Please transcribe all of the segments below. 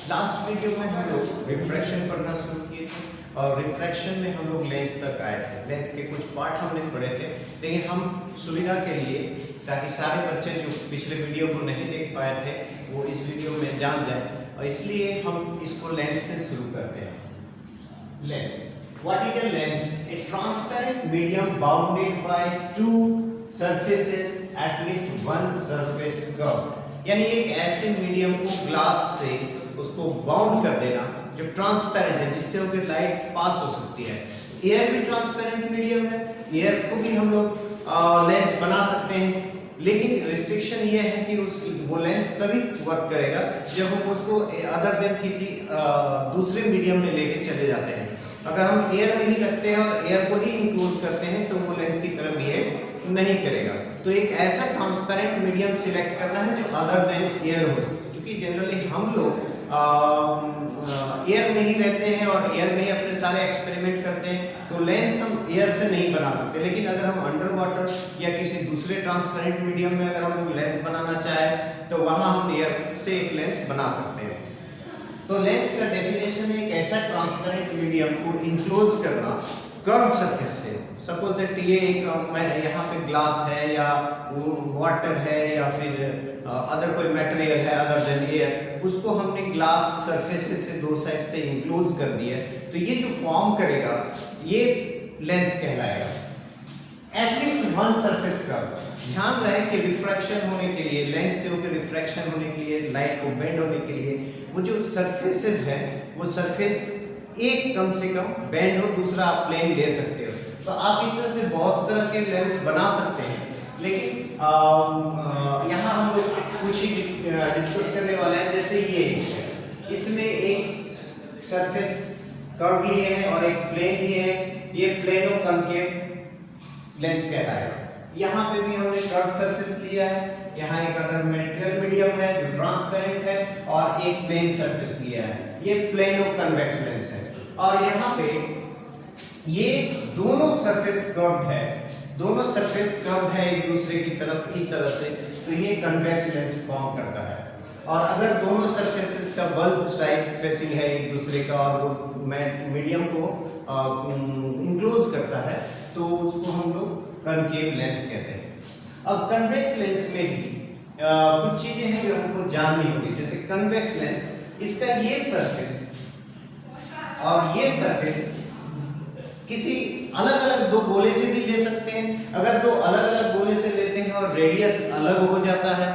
Last video में हम लोग रिफ्रैक्शन पढ़ना शुरू किए थे और रिफ्रैक्शन में हम लोग लेंस तक आए थे। लेंस के कुछ पार्ट हमने पढ़े थे, लेकिन हम सुविधा के लिए ताकि सारे बच्चे जो पिछले वीडियो को नहीं देख पाए थे वो इस वीडियो में जान जाए, और इसलिए हम इसको लेंस से शुरू करते हैं। Lens, what is a lens? A transparent medium bounded by two surfaces at least one surface curve, यानी एक ऐसे मीडियम को ग्लास से उसको बाउंड कर देना जो ट्रांसपेरेंट है, जिससे होकर लाइट पास हो सकती है। एयर भी ट्रांसपेरेंट मीडियम है, एयर को भी हम लोग लेंस बना सकते हैं, लेकिन रिस्ट्रिक्शन ये है कि वो लेंस तभी वर्क करेगा जब हम उसको अदर देन किसी दूसरे मीडियम में लेके चले जाते हैं। अगर हम एयर में ही रखते हैं और एयर को ही इंक्लूड करते हैं तो वो लेंस की तरह बिहेव नहीं करेगा। तो एक ऐसा ट्रांसपेरेंट मीडियम सिलेक्ट करना है जो अदर देन एयर हो, क्योंकि जनरली हम लोग एयर में ही रहते हैं और एयर में ही अपने सारे एक्सपेरिमेंट करते हैं, तो लेंस हम एयर से नहीं बना सकते। लेकिन अगर हम अंडर वाटर या किसी दूसरे ट्रांसपेरेंट मीडियम में अगर हम लेंस बनाना चाहें तो वहां हम एयर से एक लेंस बना सकते हैं। तो लेंस का डेफिनेशन है एक ऐसा ट्रांसपेरेंट मीडियम को इनक्लोज करना कर्व सरफेस से। सपोज दैट ये एक यहाँ पे ग्लास है या वाटर है या फिर अदर कोई मटेरियल है अदर देन एयर, उसको हमने ग्लास सरफेसेस से दो साइड से इनक्लोज कर दिया है, तो ये जो फॉर्म करेगा ये लेंस कहलाएगा। At least one surface curve. ध्यान रहे कि रिफ्रैक्शन होने के लिए, लेंस से होकर रिफ्रैक्शन होने के लिए, लाइट को बेंड होने के लिए वो जो सरफेसेस है वो सरफेस एक कम से कम बेंड हो, दूसरा आप प्लेन ले सकते हो। तो आप इस तरह से बहुत तरह के लेंस बना सकते हैं, लेकिन यहाँ हम लोग कुछ ही डिस्कस करने वाले हैं। जैसे ये इसमें एक सरफेस कर्व लिए है और एक प्लेन लिए है, ये प्लेनो कनकेव लेंस कहलाएगा। यहाँ पे भी हमने कर्व सरफेस लिया है, यहाँ एक अदर मटेरियल मीडियम है जो ट्रांसपेरेंट है और एक प्लेन सरफेस लिया है, ये प्लेनो कन्वेक्स लेंस है। और यहाँ पे ये दोनों सरफेस कर्व्ड है, दोनों सरफेस कर्व्ड है एक दूसरे की तरफ इस तरह से, तो ये कन्वेक्स लेंस फॉर्म करता है। और अगर दोनों सरफेसेस का बल्ब साइड फेसिंग है एक दूसरे का और वो मीडियम को इंक्लोज करता है तो उसको हम लोग कनकेव लेंस कहते हैं। अब कन्वेक्स लेंस में भी कुछ चीजें हैं जो हमको जाननी होगी। जैसे कन्वेक्स लेंस, इसका ये सरफेस और ये सरफेस किसी अलग अलग दो गोले से भी ले सकते हैं। अगर दो अलग अलग गोले से लेते हैं और रेडियस अलग हो जाता है,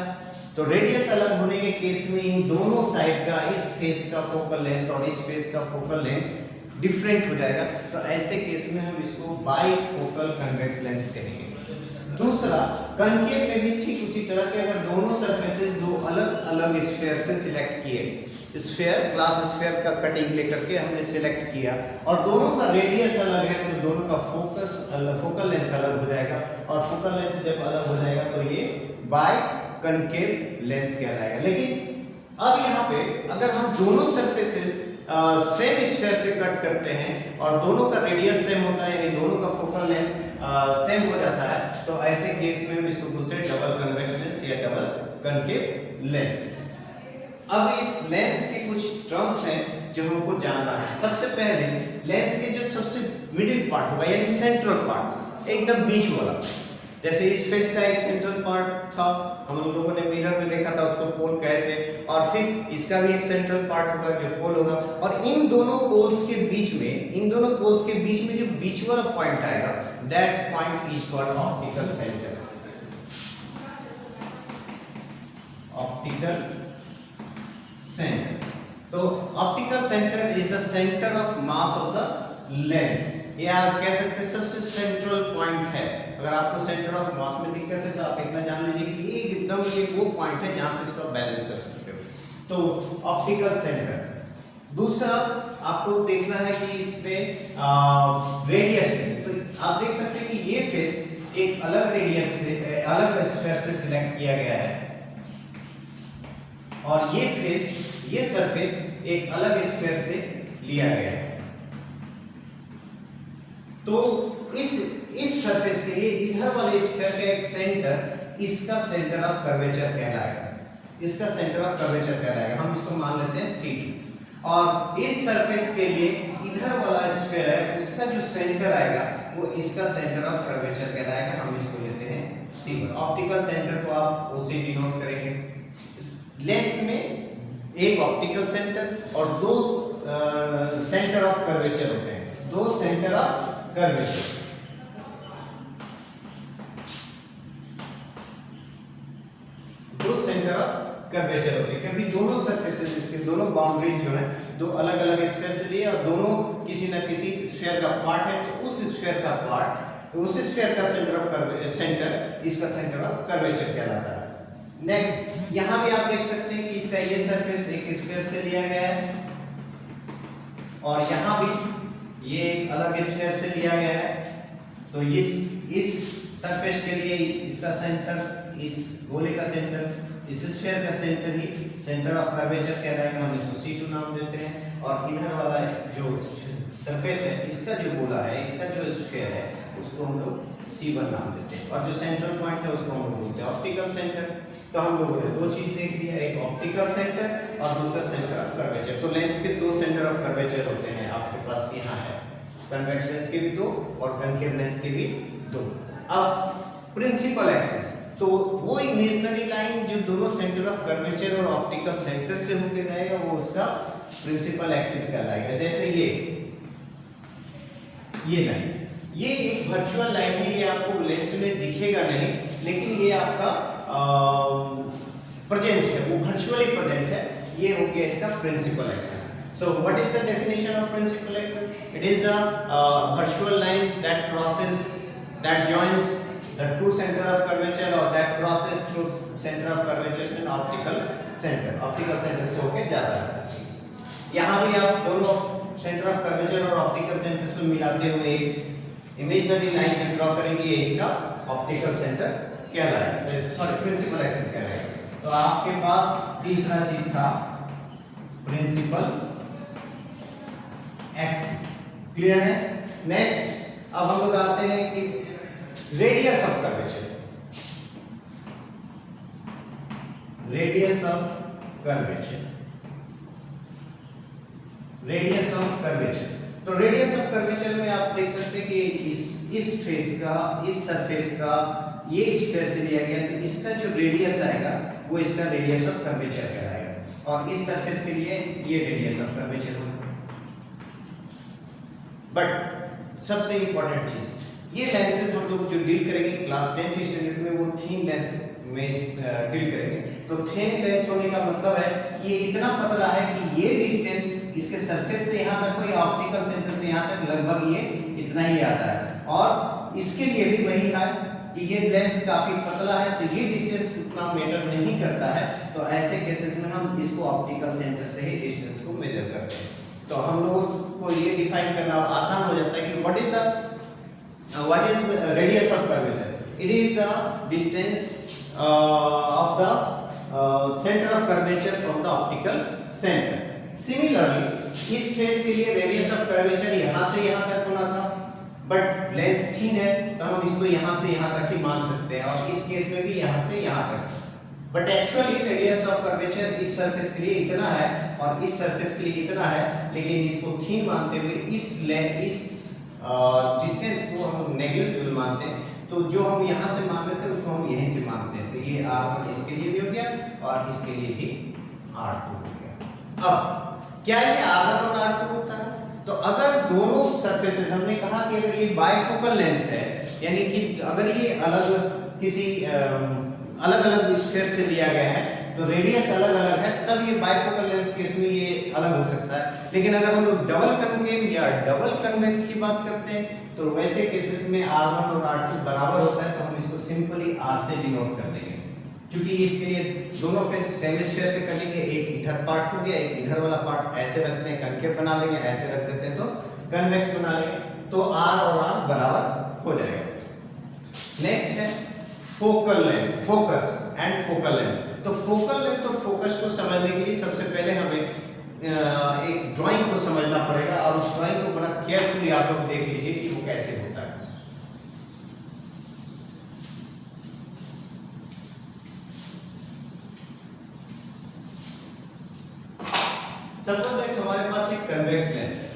तो रेडियस अलग होने के केस में इन दोनों साइड का, इस फेस का फोकल लेंथ और इस फेस का फोकल लेंथ डिफरेंट हो जाएगा, तो ऐसे केस में हम इसको बाइफोकल कन्वेक्स लेंस कहेंगे। दूसरा, कनकेव में भी ठीक उसी तरह के अगर दोनों सरफेसेस दो अलग अलग स्फीयर से सिलेक्ट किए, स्फीयर ग्लास स्फीयर का कटिंग लेकर के हमने सिलेक्ट किया और दोनों का रेडियस अलग है, तो दोनों का फोकल लेंथ अलग हो जाएगा, और फोकल लेंथ जब अलग हो जाएगा तो ये बाय कनकेव लेंस कहलाएगा। लेकिन अब यहाँ पे अगर हम दोनों सरफेसेस सेम स्फीयर से कट करते हैं और दोनों का रेडियस सेम होता है, यानी दोनों का फोकल लेंथ सेम हो जाता है, तो ऐसे केस में हम इसको बोलते हैं डबल कन्वेक्स लेंस या डबल कनकेव लेंस। अब इस लेंस के कुछ टर्म्स हैं जो हमको जानना है। सबसे पहले लेंस के जो सबसे मिडिल पार्ट होगा यानी सेंट्रल पार्ट, एकदम बीच वाला, जैसे इस फेस का एक सेंट्रल पार्ट था, हम लोगों ने मिरर में देखा था, उसको पोल कहते हैं, और फिर इसका भी एक सेंट्रल पार्ट होगा जो पोल होगा, और इन दोनों पोल्स के बीच में, इन दोनों पोल्स के बीच में जो बीच वाला पॉइंट आएगा, that point is called optical centre. Optical centre, तो optical centre is the centre of mass of the lens, या आप कह सकते हैं सबसे सेंट्रल पॉइंट है। अगर आपको सेंटर ऑफ मास में दिक्कत है तो आप इतना जान लीजिए कि ये एकदम ये वो पॉइंट है जहां से इसको बैलेंस कर सकते हो, तो ऑप्टिकल सेंटर। दूसरा आपको देखना है कि इसमें रेडियस है, तो आप देख सकते हैं कि ये फेस एक अलग रेडियस से, अलग स्फीयर से सिलेक्ट किया गया है, और ये फेस, ये सरफेस एक अलग स्फीयर से लिया गया है। तो इस सरफेस के लिए इधर वाले स्फीयर का एक सेंटर, इसका सेंटर ऑफ कर्वेचर कहलाएगा, इसका सेंटर ऑफ कर्वेचर कहलाएगा। हम इसको मान लेते हैं C2। और इस सरफेस के लिए इधर वाला स्फीयर है उसका जो सेंटर आएगा वो इसका सेंटर ऑफ कर्वेचर कहलाएगा। हम इसको लेते हैं C1। ऑप्टिकल सेंटर को आप O से डिनोट करेंगे। लेंस में एक ऑप्टिकल सेंटर और दो सेंटर ऑफ कर्वेचर होते हैं, दो सेंटर ऑफ कर्वेचर। दो सेंटर ऑफ कर्वेचर होते हैं क्योंकि दोनों सरफेसेस इसके दोनों बाउंड्रीज जो है दो अलग अलग स्फीयर से लिए और दोनों किसी न किसी स्फीयर का पार्ट है, तो उस स्फीयर का पार्ट, तो उस स्फीयर का सेंटर इसका सेंटर ऑफ कर्वेचर कहलाता है। नेक्स्ट यहां भी आप देख सकते हैं कि इसका ये सरफेस एक स्फीयर से लिया गया है और यहां भी ये एक अलग स्फीयर से लिया गया है। तो इस सरफेस के लिए इसका सेंटर, इस गोले का सेंटर, इस स्फीयर का centre he centre of curvature कहलाएगा। हम इसको C2 नाम देते हैं और इधर वाला जो सरफेस है इसका जो गोला है, इसका जो स्फीयर है उसको हम लोग C1 नाम देते हैं और जो सेंट्रल पॉइंट है उसको हम लोग बोलते हैं ऑप्टिकल सेंटर। तो हम लोगों ने दो चीज देख लिया, एक ऑप्टिकल सेंटर और दूसरा सेंटर ऑफ कर्वेचर। तो लेंस के दो सेंटर ऑफ कर्वेचर होते हैं आपके पास, यहाँ है कन्वेक्स लेंस के भी दो और कनकेव लेंस के भी दो। अब प्रिंसिपल एक्सिस, तो वो इमेजिनरी लाइन जो दोनों सेंटर ऑफ कर्वेचर और ऑप्टिकल सेंटर से होके जाएगा वो उसका प्रिंसिपल एक्सिस कहलाएगा। जैसे ये लाइन, ये एक वर्चुअल लाइन है, ये आपको लेंस में दिखेगा नहीं लेकिन ये आपका प्रेजेंट है, वो वर्चुअली प्रेजेंट है। ये हो गया इसका principal axis. So what is the definition of principal axis? It is the virtual line that crosses, that joins the two center of curvature or that crosses through center of curvature in optical center. Optical center से होके जाता है। यहाँ भी आप दोनों center of curvature और optical center से मिलाते हुए एक imaginary line ड्रॉ करेंगे, ये इसका optical center कहलाएगा, सॉरी principal axis कहलाएगा। तो आपके पास तीसरा चीज था principal एक्सिस। क्लियर है? नेक्स्ट अब हम लोग आते हैं कि radius of curvature. Radius of curvature, radius of curvature. तो रेडियस ऑफ कर्वेचर में आप देख सकते हैं कि इस फेस का, इस सरफेस का ये स्फीयर से लिया गया, तो इसका जो रेडियस आएगा वो इसका रेडियस ऑफ कर्वेचर कहलाएगा और इस सरफेस के लिए ये रेडियस ऑफ कर्वेचर होगा। बट सबसे इंपॉर्टेंट चीज, ये लेंसेज हम लोग जो डील करेंगे क्लास 10th स्टैंडर्ड में वो थिन लेंस में डील करेंगे। तो थिन लेंस होने का मतलब है कि ये इतना पतला है कि ये डिस्टेंस इसके सरफेस से यहाँ तक, कोई ऑप्टिकल सेंटर से यहाँ तक लगभग ये इतना ही आता है और इसके लिए भी वही है कि ये लेंस काफी पतला है तो ये डिस्टेंस उतना मैटर नहीं करता है। तो ऐसे केसेस में हम इसको ऑप्टिकल सेंटर से ही डिस्टेंस को मेजर करते हैं। तो हम लोगों को ये डिफाइन करना आसान हो जाता है कि what is radius of curvature. It is the distance of the centre of curvature from the optical centre. Similarly इस फेस के लिए रेडियस ऑफ कर्वेचर यहाँ से यहाँ तक होना था, बट लेंस थिन है तो हम इसको यहाँ से यहाँ तक ही मान सकते हैं और इस केस में भी यहाँ से यहाँ तक। But actually radius of curvature इस सरफेस के लिए इतना है और इस सरफेस के लिए इतना है, लेकिन इसको थिन मानते हुए इस डिस्टेंस को हम नेग्लिजिबल मानते हैं। तो जो हम यहाँ से मान रहे थे उसको हम यहीं से मानते हैं। तो ये R1 इसके लिए भी हो गया और इसके लिए भी R2 हो गया। अब क्या ये R1 और R2 होता है? तो अगर दोनों सरफेसेस, हमने कहा कि अगर ये बाइफोकल लेंस है, यानी कि अगर ये अलग किसी अलग अलग स्फीयर से लिया गया है तो रेडियस अलग अलग है, तब ये बाइफोकल लेंस केस में ये अलग हो सकता है। लेकिन अगर हम लोग डबल कनकेव या डबल कन्वेक्स की बात करते हैं तो वैसे केसेस में R1 और R2 बराबर होता है, तो हम इसको सिंपली R से डिनोट कर देंगे। क्योंकि इसके लिए दोनों फेस सेम स्फीयर से करेंगे, एक इधर पार्ट हो गया, एक इधर वाला पार्ट ऐसे रखते हैं कनकेव बना लेंगे, ऐसे रख देते हैं तो कन्वेक्स बना लेंगे, तो R और R बराबर हो जाएगा। नेक्स्ट है focal length, focus and focal length. तो फोकल लेंथ और फोकस को समझने के लिए सबसे पहले हमें एक ड्राइंग को समझना पड़ेगा और उस ड्राइंग को बड़ा केयरफुली आप लोग देख लीजिए कि वो कैसे होता है। सपोज दैट हमारे पास एक कन्वेक्स लेंस है।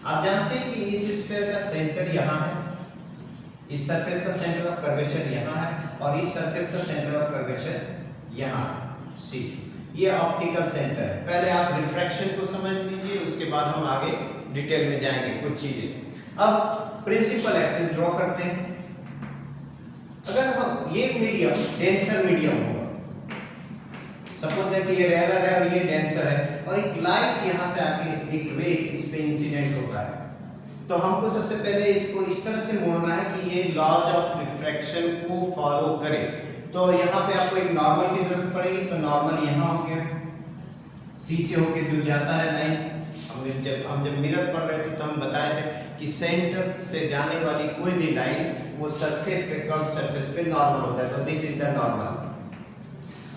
आप जानते हैं कि इस स्फीयर का सेंटर यहाँ है, इस सरफेस का सेंटर ऑफ कर्वेचर यहाँ है और इस सरफेस का सेंटर ऑफ कर्वेचर यहाँ है। सी ये ऑप्टिकल सेंटर है। पहले आप रिफ्रैक्शन को समझ लीजिए, उसके बाद हम आगे डिटेल में जाएंगे कुछ चीजें। अब प्रिंसिपल एक्सिस ड्रॉ करते हैं। अगर हम ये मीडियम डेंसर मीडियम होगा, सपोज दैट ये रेयर है और ये डेंसर है और एक लाइट यहाँ से आके एक रे इस पे इंसिडेंट होता है, तो हमको सबसे पहले इसको इस तरह से मोड़ना है कि ये लॉज ऑफ रिफ्रैक्शन को फॉलो करे। तो यहाँ पे आपको एक नॉर्मल की जरूरत पड़ेगी, तो नॉर्मल यहाँ हो गया, सी से होके जो जाता है लाइन, हम जब मिरर पढ़ रहे थे तो हम बताए थे कि सेंटर से जाने वाली कोई भी लाइन वो सरफेस पे, कर्व सरफेस पे नॉर्मल होता है, तो दिस इज द नॉर्मल।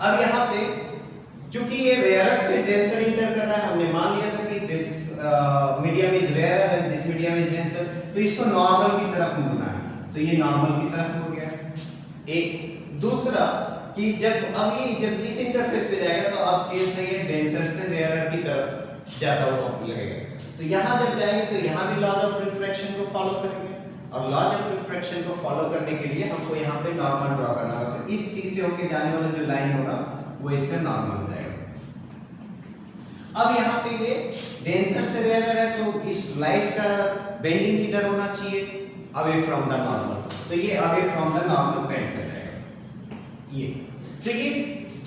अब यहाँ पे चूंकि ये रेयर से डेंसर इंटर कर रहा है, हमने मान लिया था कि this medium is rare and this medium is denser, तो इसको नॉर्मल की तरफ मुड़ना है, तो ये नॉर्मल की तरफ मुड़ गया। एक दूसरा कि जब इस इंटरफेस पे जाएगा तो अब केस है ये डेंसर से रेयर की तरफ जाता हुआ लगेगा, तो यहाँ जब जाएंगे तो यहाँ भी लॉज ऑफ रिफ्रैक्शन को फॉलो करेंगे और लॉज ऑफ रिफ्रैक्शन को फॉलो करने के लिए हमको यहाँ पे नॉर्मल ड्रॉ करना होगा। तो इस सी से होके जाने वाला जो लाइन होगा वो इसका नॉर्मल हो जाएगा। अब यहाँ पे ये डेंसर से रेयर है, तो इस लाइट का बेंडिंग किधर होना चाहिए? अवे फ्रॉम द नॉर्मल, तो ये away from the normal bend कर जाएगा ये। तो ये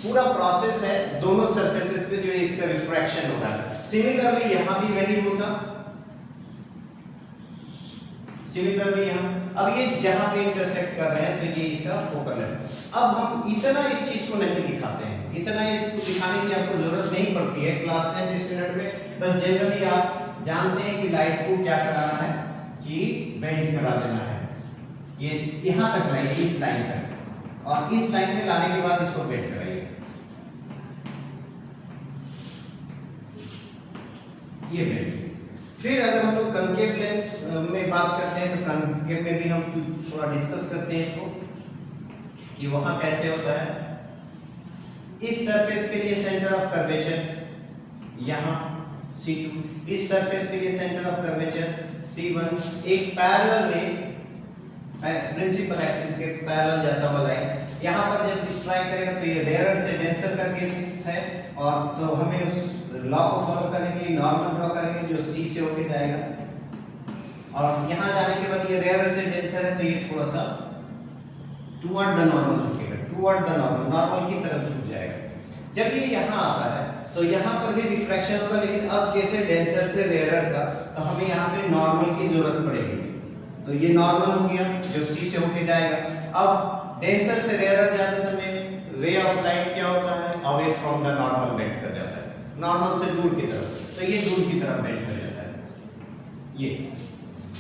पूरा प्रोसेस है दोनों सरफेसेस पे जो इसका रिफ्रैक्शन होता है। सिमिलरली यहाँ भी वही होता, सिमिलरली यहाँ अब ये जहां पे इंटरसेक्ट कर रहे हैं तो ये इसका फोकल है। अब हम इतना इस चीज को नहीं दिखाते हैं, इतना इसको दिखाने की आपको जरूरत नहीं पड़ती है क्लास 10 स्टैंडर्ड में। बस जनरली आप जानते हैं कि लाइट को क्या कराना है कि बेंड करा देना है, ये यहाँ तक लाइए, इस लाइन तक, और इस लाइन में लाने के बाद इसको बेंड कराइए। ये बेंड। फिर अगर हम लोग कनकेव लेंस में बात करते हैं तो कनकेव में भी हम थोड़ा डिस्कस करते हैं इसको कि वहां कैसे होता है। इस सरफेस के लिए सेंटर ऑफ कर्वेचर यहाँ C2, इस सरफेस के लिए सेंटर ऑफ कर्वेचर C1, एक पैरेलल रे प्रिंसिपल एक्सिस के पैरेलल जाता हुआ लाइन यहाँ पर जब स्ट्राइक करेगा तो ये रेयर से डेंसर का केस है, और तो हमें उस लॉ को फॉलो करने के लिए नॉर्मल ड्रॉ करेंगे जो C से होके जाएगा, और यहाँ जाने के बाद ये रेयर से डेंसर है तो ये थोड़ा सा टुवर्ड द नॉर्मल झुकेगा, टुवर्ड द नॉर्मल, नॉर्मल की तरफ झुक जाएगा। जब ये यहाँ आता है तो यहाँ पर भी रिफ्रैक्शन होगा, लेकिन अब कैसे डेंसर से रेयर का, तो हमें यहाँ पे नॉर्मल की जरूरत पड़ेगी। तो ये नॉर्मल हो गया जो C से होके जाएगा। अब डेंसर से रेयर जाते समय रे ऑफ लाइट क्या होता है? Away from the normal bend कर जाता है, नॉर्मल से दूर की तरफ, तो ये दूर की तरफ बेंड कर जाता है। ये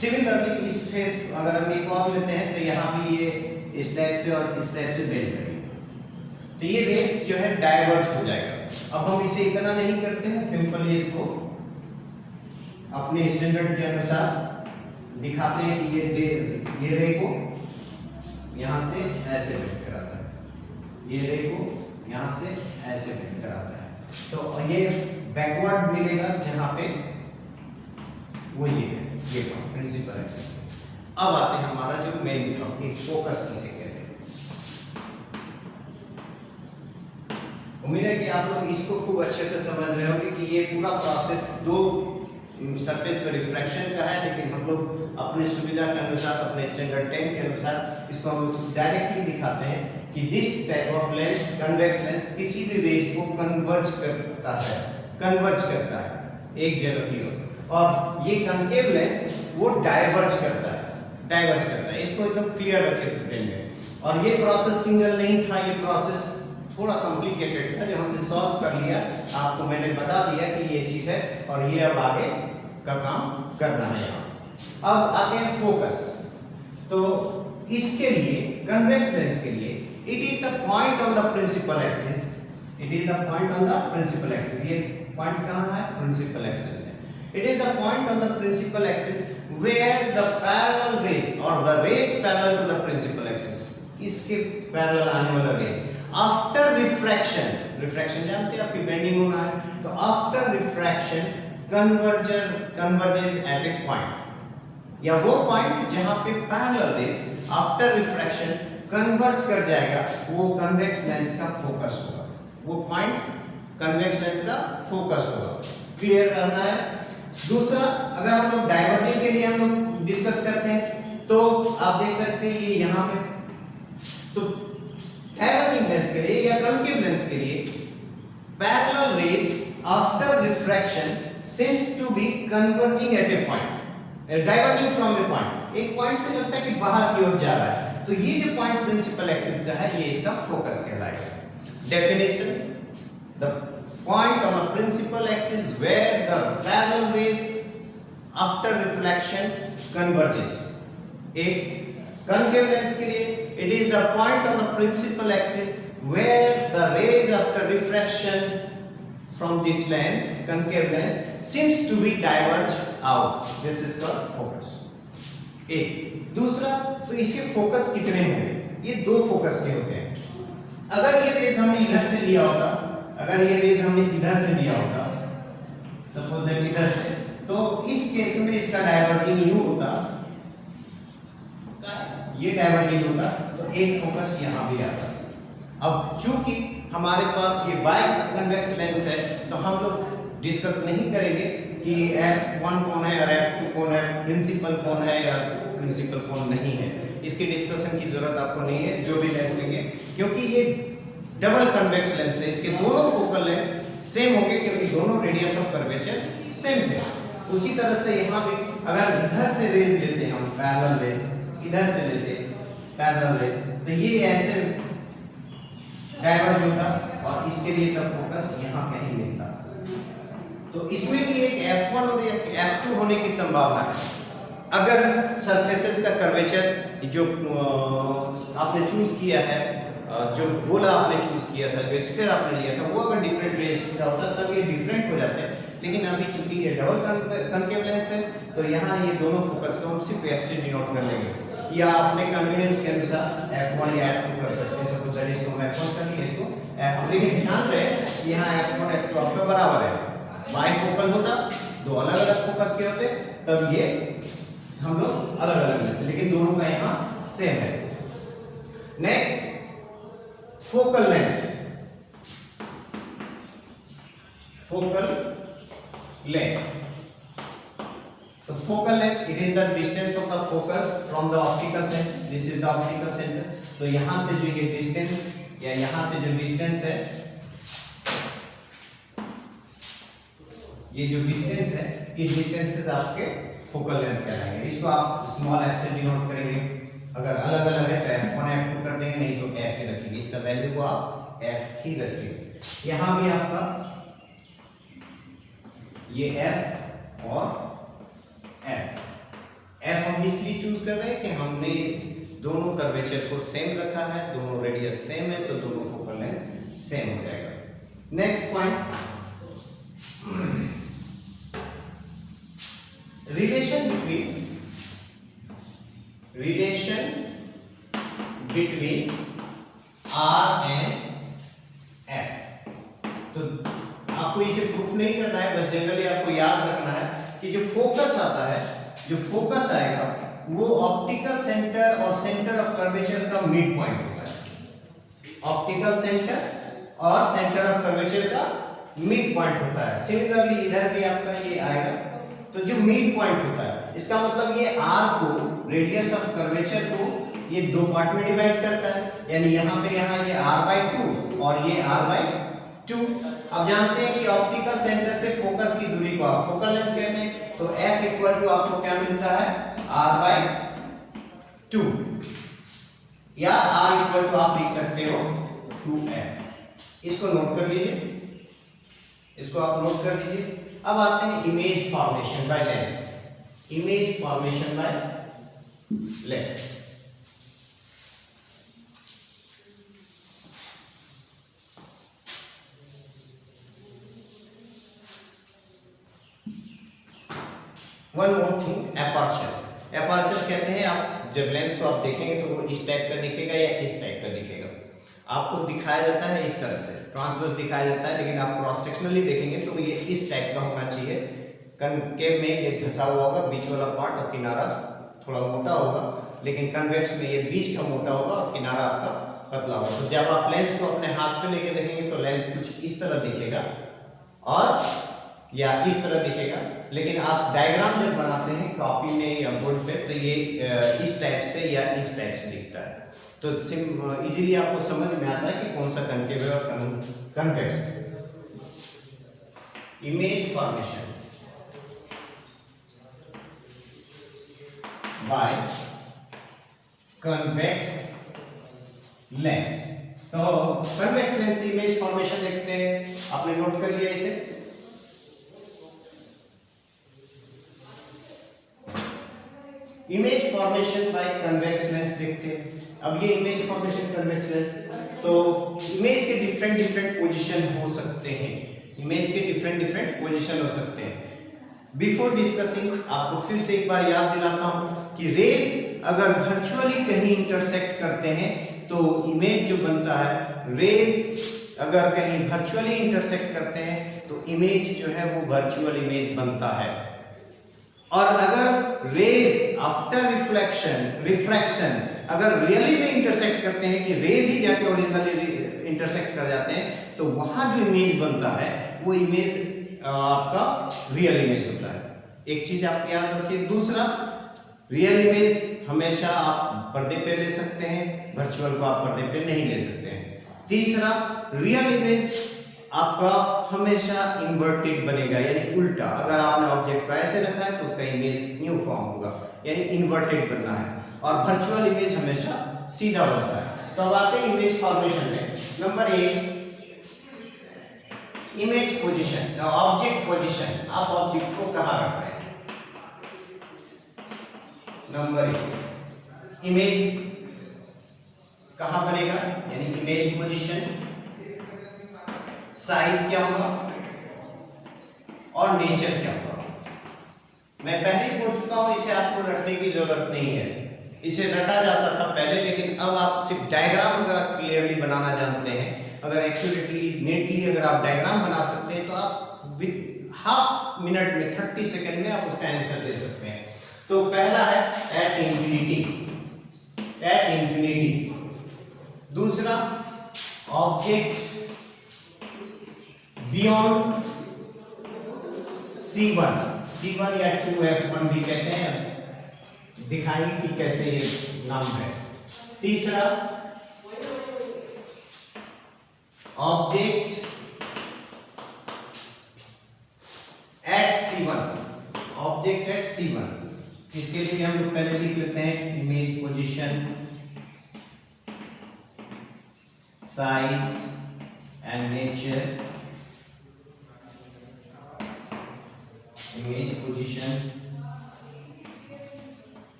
सिमिलरली इस फेस अगर हम एक और लेते हैं तो यहाँ भी ये इस टाइप से और इस टाइप से बेंड करेंगे, तो ये रेस जो है डाइवर्ज हो जाएगा। अब हम इसे इतना नहीं करते हैं, सिंपली इसको अपने स्टैंडर्ड के अनुसार दिखाते हैं कि ये रे को यहाँ से ऐसे बेंड कराता है, ये रे को यहाँ से ऐसे बेंड कराता है, तो ये बैकवर्ड मिलेगा जहाँ पे वो ये है, ये प्रिंसिपल एक्सिस। अब आते हैं हमारा जो मेन था, एक फोकस किसे कहते हैं। उम्मीद है कि आप लोग इसको खूब अच्छे से समझ रहे होंगे कि ये पूरा प्रोसेस दो सरफेस पे रिफ्रैक्शन का है, लेकिन हम लोग अपने सुविधा के अनुसार, अपने स्टैंडर्ड 10 के अनुसार इसको हम डायरेक्टली दिखाते हैं कि this type of lens, convex lens, किसी भी रेज को कन्वर्ज करता है एक जगह की ओर, और ये कनकेव लेंस वो डाइवर्ज करता है। इसको एकदम क्लियर रखें ब्रेन में। और ये प्रोसेस सिंगल नहीं था, ये प्रोसेस थोड़ा कॉम्प्लिकेटेड था जो हमने सॉल्व कर लिया, आपको मैंने बता दिया कि ये चीज है और ये अब आगे का काम करना है यहाँ। अब आते हैं फोकस। तो इसके लिए कन्वेक्स लेंस के लिए it is the point on the principal axis, it is the point on the principal axis. ये पॉइंट कहाँ है? प्रिंसिपल एक्सिस में। It is the point on the principal axis where the parallel rays or the rays parallel to the principal axis, इसके parallel आने वाला raise after refraction, refraction जानते हैं आपकी बेंडिंग होना है, तो आफ्टर रिफ्रैक्शन कन्वर्जेस एट ए पॉइंट, या वो पॉइंट जहां पे parallel raise after refraction converge कर जाएगा, वो कन्वेक्स लेंस का फोकस होगा, वो पॉइंट कन्वेक्स लेंस का फोकस होगा। क्लियर करना है। दूसरा, अगर हम लोग डाइवर्जिंग के लिए हम लोग डिस्कस करते हैं तो आप देख सकते हैं ये यहाँ पे, तो डाइवर्जिंग लेंस के लिए या कनकेव लेंस के लिए parallel raise after refraction seems to be converging at a point, diverging from a point, एक पॉइंट से लगता है कि बाहर की ओर जा रहा है, तो ये जो पॉइंट प्रिंसिपल एक्सिस का है ये इसका फोकस कहलाएगा। Definition, the point on a principal axis where the parallel rays after reflection converges. एक concave lens के लिए it is the point on the principal axis where the rays after refraction from this lens, concave lens, seems to be diverge out. This is the focus. एक दूसरा, तो इसके focus कितने होंगे? ये दो फोकस के होते हैं। अगर ये रेज हमने इधर से लिया होता, अगर ये रेज हमने इधर से लिया होता, सपोज दैट इधर से, तो इस केस में इसका डाइवर्जिंग यू होता, ये डाइवर्जिंग होता, तो एक फोकस यहाँ भी आता। अब चूंकि हमारे पास ये बाई कन्वेक्स लेंस है, तो हम लोग डिस्कस नहीं करेंगे कि F1 कौन है और F2 कौन है, प्रिंसिपल कौन है या प्रिंसिपल कौन नहीं है, इसकी डिस्कशन की जरूरत आपको नहीं है जो भी लेंस लेंगे, क्योंकि ये डबल कन्वेक्स लेंस है, इसके दोनों फोकल लेंथ सेम होंगे क्योंकि दोनों रेडियस ऑफ कर्वेचर सेम है। उसी तरह से यहाँ पे अगर इधर से रेज लेते हैं हम पैरेलल रेज, इधर से लेते पैरेलल रेज, तो ये ऐसे डाइवर्ज होता और इसके लिए तब फोकस यहाँ कहीं मिलता, तो इसमें भी एक F1 और एक F2 होने की संभावना है। अगर सरफेसेस का कर्वेचर जो आपने चूज किया है, जो गोला आपने चूज किया था, जो स्फीयर आपने लिया था, वो अगर डिफरेंट रेज का होता तब ये डिफरेंट हो जाते हैं, लेकिन अभी चूंकि ये डबल कनकेव लेंस है तो यहाँ ये दोनों फोकस को हम सिर्फ F से डिनोट कर लेंगे, या अपने कन्वीनियंस के अनुसार F1 या F2 कर सकते हैं। सपोज दैट इसको हम F1 कर लिए, इसको F, लेकिन ध्यान रहे यहाँ F1 F2 आपका बराबर है, बाई फोकल होता, दो अलग अलग फोकस के होते, तब ये हम लोग अलग अलग लेते, लेकिन दोनों का यहाँ सेम है। Next, focal length, focal length, so focal length, it is the distance of the focus from the optical center, this is the optical center, तो यहाँ से जो ये distance या यहाँ से जो distance है, ये जो distance है, ये distances आपके focal length कहलाएंगे। इसको आप small f से डिनोट करेंगे, अगर अलग अलग है तो F1 F2 कर देंगे, नहीं तो f ही रखेंगे, इसका वैल्यू को आप f ही रखिए। यहाँ भी आपका ये f और F हम इसलिए चूज कर रहे हैं कि हमने इस दोनों कर्वेचर को सेम रखा है, दोनों रेडियस सेम है, तो दोनों फोकल लेंथ सेम हो जाएगा। Next point, relation between R and F। तो आपको इसे प्रूफ नहीं करना है, बस जनरली आपको याद रखना है कि जो फोकस आता है, जो फोकस आएगा वो ऑप्टिकल सेंटर और सेंटर ऑफ कर्वेचर का मिड पॉइंट होता है। ऑप्टिकल सेंटर और सेंटर ऑफ कर्वेचर का मिड पॉइंट होता है। सिमिलरली इधर भी आपका ये आएगा, तो जो मिड पॉइंट होता है, इसका मतलब ये R को, रेडियस ऑफ कर्वेचर को ये दो पार्ट में डिवाइड करता है, यानी यहाँ पे यहाँ ये r/2 और ये r/2। अब जानते हैं कि ऑप्टिकल सेंटर से फोकस की दूरी को आप फोकल लेंथ कहते हैं, तो F इक्वल टू आपको क्या मिलता है, r/2, या R इक्वल टू आप लिख सकते हो 2F। इसको नोट कर लीजिए, इसको आप नोट कर लीजिए। अब आते हैं image formation by lens, image formation by lens. One more thing, aperture. Aperture कहते हैं, आप जब लेंस को आप देखेंगे तो वो इस टाइप का दिखेगा या इस टाइप का दिखेगा। आपको दिखाया जाता है इस तरह से, ट्रांसवर्स दिखाया जाता है, लेकिन आप क्रॉस सेक्शनली देखेंगे तो ये इस टाइप का होना चाहिए। कनकेव में ये धंसा हुआ होगा बीच वाला पार्ट और किनारा थोड़ा मोटा होगा, लेकिन कन्वेक्स में ये बीच का मोटा होगा और किनारा आपका पतला होगा। तो जब आप लेंस को अपने हाथ पे लेके देखेंगे तो लेंस कुछ इस तरह दिखेगा और या इस तरह दिखेगा, लेकिन आप डायग्राम जब बनाते हैं कॉपी में या बोर्ड पे तो ये इस टाइप से या इस टाइप से दिखता है। तो इजीली आपको समझ में आता है कि कौन सा कनकेव है और कन्वेक्स है। Image formation by convex lens. तो कन्वेक्स लेंस इमेज फॉर्मेशन देखते हैं, आपने नोट कर लिया इसे। Image formation by convex lens देखते हैं। अब ये इमेज फॉर्मेशन कन्वेक्स लेंस, तो इमेज के डिफरेंट पोजीशन हो सकते हैं, इमेज के डिफरेंट पोजीशन हो सकते हैं। बिफोर डिस्कसिंग आपको फिर से एक बार याद दिलाता हूं कि रेज अगर वर्चुअली कहीं इंटरसेक्ट करते हैं तो इमेज जो बनता है, रेज अगर कहीं वर्चुअली इंटरसेक्ट करते हैं तो इमेज जो है वो वर्चुअल इमेज बनता है। और अगर रेज आफ्टर रिफ्रैक्शन अगर रियली में इंटरसेक्ट करते हैं कि रेज ही जाके ओरिजिनली इंटरसेक्ट कर जाते हैं तो वहां जो इमेज बनता है वो इमेज आपका रियल इमेज होता है। एक चीज आप याद रखिए। दूसरा, रियल इमेज हमेशा आप पर्दे पे ले सकते हैं, वर्चुअल को आप पर्दे पे नहीं ले सकते हैं। तीसरा, रियल इमेज आपका हमेशा इन्वर्टेड बनेगा, यानी उल्टा। अगर आपने ऑब्जेक्ट को ऐसे रखा है तो उसका इमेज न्यू फॉर्म होगा, यानी इन्वर्टेड बनना है। और वर्चुअल इमेज हमेशा सीधा होता है। तो अब आते हैं इमेज फॉर्मेशन में। Number 1, image position, object position. आप ऑब्जेक्ट को कहां रख रहे हैं? नंबर 1, इमेज कहां बनेगा, यानी इमेज पोजीशन, साइज क्या होगा और नेचर क्या होगा। मैं पहले ही बोल चुका हूं, इसे आपको रटने की जरूरत नहीं है। इसे रटा जाता था पहले, लेकिन अब आप सिर्फ डायग्राम अगर आप क्लियरली बनाना जानते हैं, अगर एक्यूरेटली नीटली अगर आप डायग्राम बना सकते हैं तो आप विद हाफ मिनट में 30 सेकंड में आप उसका आंसर दे सकते हैं। तो पहला है एट इंफिनिटी। दूसरा, ऑब्जेक्ट बियॉन्ड C1 या 2F1 भी कहते हैं, दिखाएंगे कि कैसे ये नाम है। तीसरा, ऑब्जेक्ट एट C1। इसके लिए हम लोग पहले लिख लेते हैं image position, size and nature. Image position,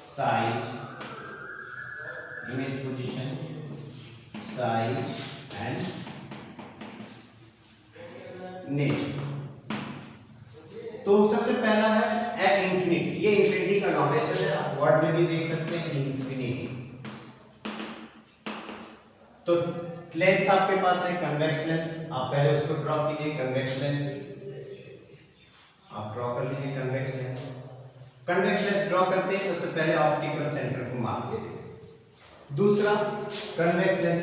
size, image position, size and nature. तो सबसे पहला है एट इंफिनिटी। ये इंफिनिटी का नोटेशन है, आप वर्ड में भी देख सकते हैं इंफिनिटी। तो लेंस आपके पास है कन्वेक्स लेंस, आप पहले उसको ड्रॉ कीजिए। कन्वेक्स लेंस आप ड्रॉ कर लीजिए। कन्वेक्स लेंस ड्रॉ करते हैं सबसे पहले ऑप्टिकल सेंटर को मार्क कीजिए। दूसरा, कन्वेक्स लेंस,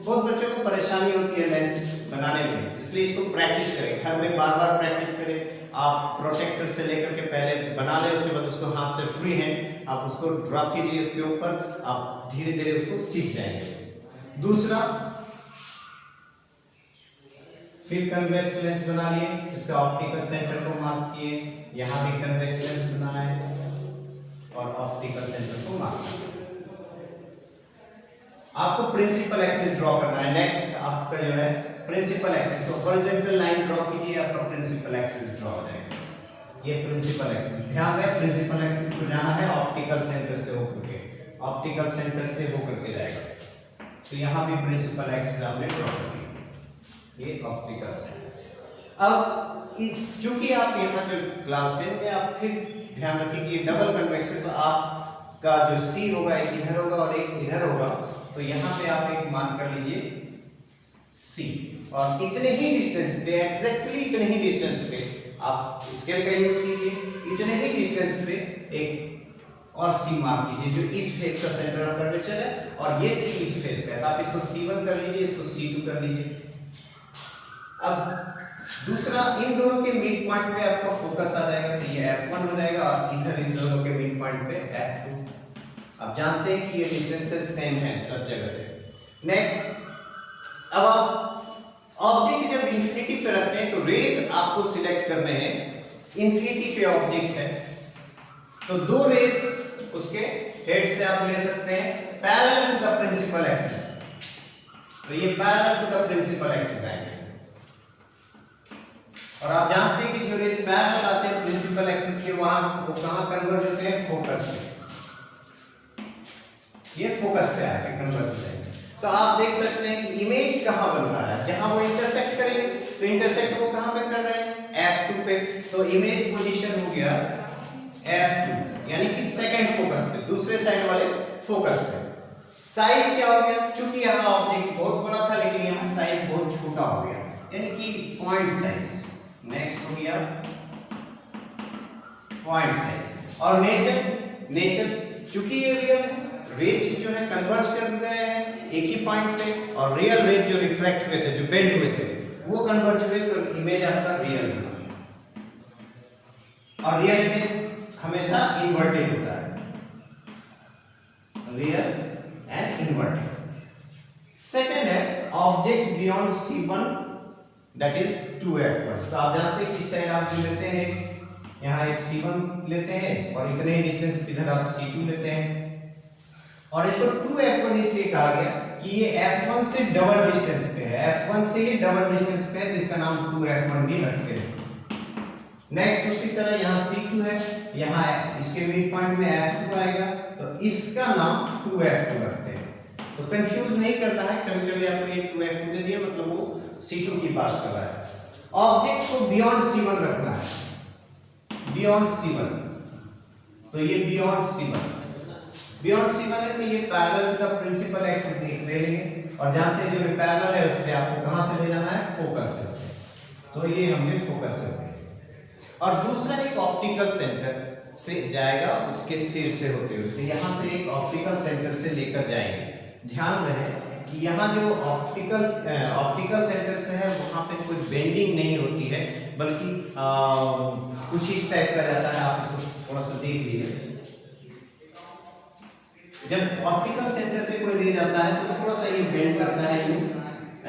बहुत बच्चों को परेशानी होती है लेंस बनाने में, इसलिए इसको प्रैक्टिस करें, घर में बार बार प्रैक्टिस करें। आप प्रोटेक्टर से लेकर के पहले बना लें, उसके बाद उसको हाथ से फ्री हैंड आप उसको ड्रॉ कीजिए उसके ऊपर, आप धीरे धीरे उसको सीख जाएंगे। दूसरा, फिर कन्वेक्स लेंस बना लिए, इसका ऑप्टिकल सेंटर को मार्क किए, यहां भी कन्वेक्स लेंस बनाए और ऑप्टिकल सेंटर को मार्क किए। आपको प्रिंसिपल एक्सिस ड्रॉ करना है। नेक्स्ट आपका जो है प्रिंसिपल एक्सिस, तो हॉरिजॉन्टल लाइन ड्रॉ कीजिए, आपका प्रिंसिपल एक्सिस ड्रॉ हो जाएगा। ये प्रिंसिपल एक्सिस, ध्यान रहे प्रिंसिपल एक्सिस को जाना है ऑप्टिकल सेंटर से होकर के, ऑप्टिकल सेंटर से होकर के जाएगा। तो यहां भी प्रिंसिपल एक्सिस आपने ड्रॉ कर दी, ये ऑप्टिकल सेंटर। अब चूंकि आप यहाँ जो क्लास 10 में आप फिर ध्यान रखिए कि डबल कन्वेक्स है, तो आपका जो C होगा एक इधर होगा और एक इधर होगा, तो यहाँ पे आप एक मार्क कर लीजिए C, और इतने ही डिस्टेंस पे, एग्जैक्टली इतने ही डिस्टेंस पे आप स्केल का यूज कीजिए, इतने ही डिस्टेंस पे एक और C मार्क कीजिए जो इस फेस का सेंटर ऑफ कर्वेचर है, और ये C इस फेस का है, तो आप इसको C1 कर लीजिए, इसको C2 कर लीजिए। अब दूसरा, इन दोनों के मिड पॉइंट पे आपका फोकस आ जाएगा, तो ये F1 हो जाएगा, और इधर इन दोनों के मिड पॉइंट पे F2। आप जानते हैं कि ये डिस्टेंसेस सेम है सब जगह से। नेक्स्ट, अब आप ऑब्जेक्ट जब इंफिनिटी पे रखते हैं तो रेज आपको सिलेक्ट करने हैं, इंफिनिटी पे ऑब्जेक्ट है तो दो रेज उसके हेड से आप ले सकते हैं parallel to the principal axis, तो ये parallel to the principal axis आएंगे। और आप जानते हैं कि जो रेज पैरेलल आते हैं प्रिंसिपल एक्सिस के, वहां वो कहां कन्वर्ज होते हैं? फोकस पे। ये फोकस पे आके कन्वर्ज हो जाएंगे। तो आप देख सकते हैं कि इमेज कहां बन रहा है, जहां वो इंटरसेक्ट करेंगे, तो इंटरसेक्ट वो कहां पे कर रहे हैं? F2 पे। तो इमेज पोजीशन हो गया F2, यानी कि सेकंड फोकस पे, दूसरे साइड वाले फोकस पे। साइज क्या हो गया? चूंकि यहाँ ऑब्जेक्ट बहुत बड़ा था लेकिन यहाँ साइज बहुत छोटा हो गया, यानी कि पॉइंट साइज। नेक्स्ट हो गया पॉइंट साइज। और नेचर चूंकि ये रियल रेज जो है कन्वर्ज कर गए हैं एक ही पॉइंट पे, और रियल रेज जो रिफ्रैक्ट हुए थे, जो बेंड हुए थे, वो कन्वर्ज हुए, तो इमेज आपका रियल है। और रियल इमेज हमेशा इन्वर्टेड होता है, रियल एंड इन्वर्टेड। सेकंड है object beyond C1 that is 2F1। तो आप जानते हैं कि साइड आप लेते हैं, यहाँ एक C1 लेते हैं और इतने ही डिस्टेंस इधर आप C2 लेते हैं, और इसको 2F1 इसलिए कहा गया कि ये F1 से डबल डिस्टेंस पे है, F1 से ये डबल डिस्टेंस पे है, तो इसका नाम 2F1 भी रखते हैं। नेक्स्ट उसी तरह यहाँ C2 है, यहाँ इसके मिड पॉइंट में F2 आएगा, तो इसका नाम 2F2 रखते हैं। तो कंफ्यूज नहीं करना है, कभी कभी आपको ये 2F2 दे दिया मतलब वो C2 की बात कर रहा है। ऑब्जेक्ट को बियॉन्ड C1 रखना है, बियॉन्ड C1, तो ये बियॉन्ड C1 है, तो ये parallel to the principal axis ले लेंगे, और जानते हैं जो पैरेलल है उससे आपको कहां से ले जाना है? फोकस से, तो ये हमने फोकस से। और दूसरा एक ऑप्टिकल सेंटर से जाएगा उसके सिर से होते हुए, तो यहाँ से एक ऑप्टिकल सेंटर से लेकर जाएंगे। ध्यान रहे कि यहाँ जो ऑप्टिकल सेंटर से है वहाँ पे कोई बेंडिंग नहीं होती है, बल्कि कुछ इस टाइप का जाता है। आप इसको थोड़ा सा देख लीजिए, जब ऑप्टिकल सेंटर से कोई रे जाता है तो थोड़ा सा ये बेंड करता है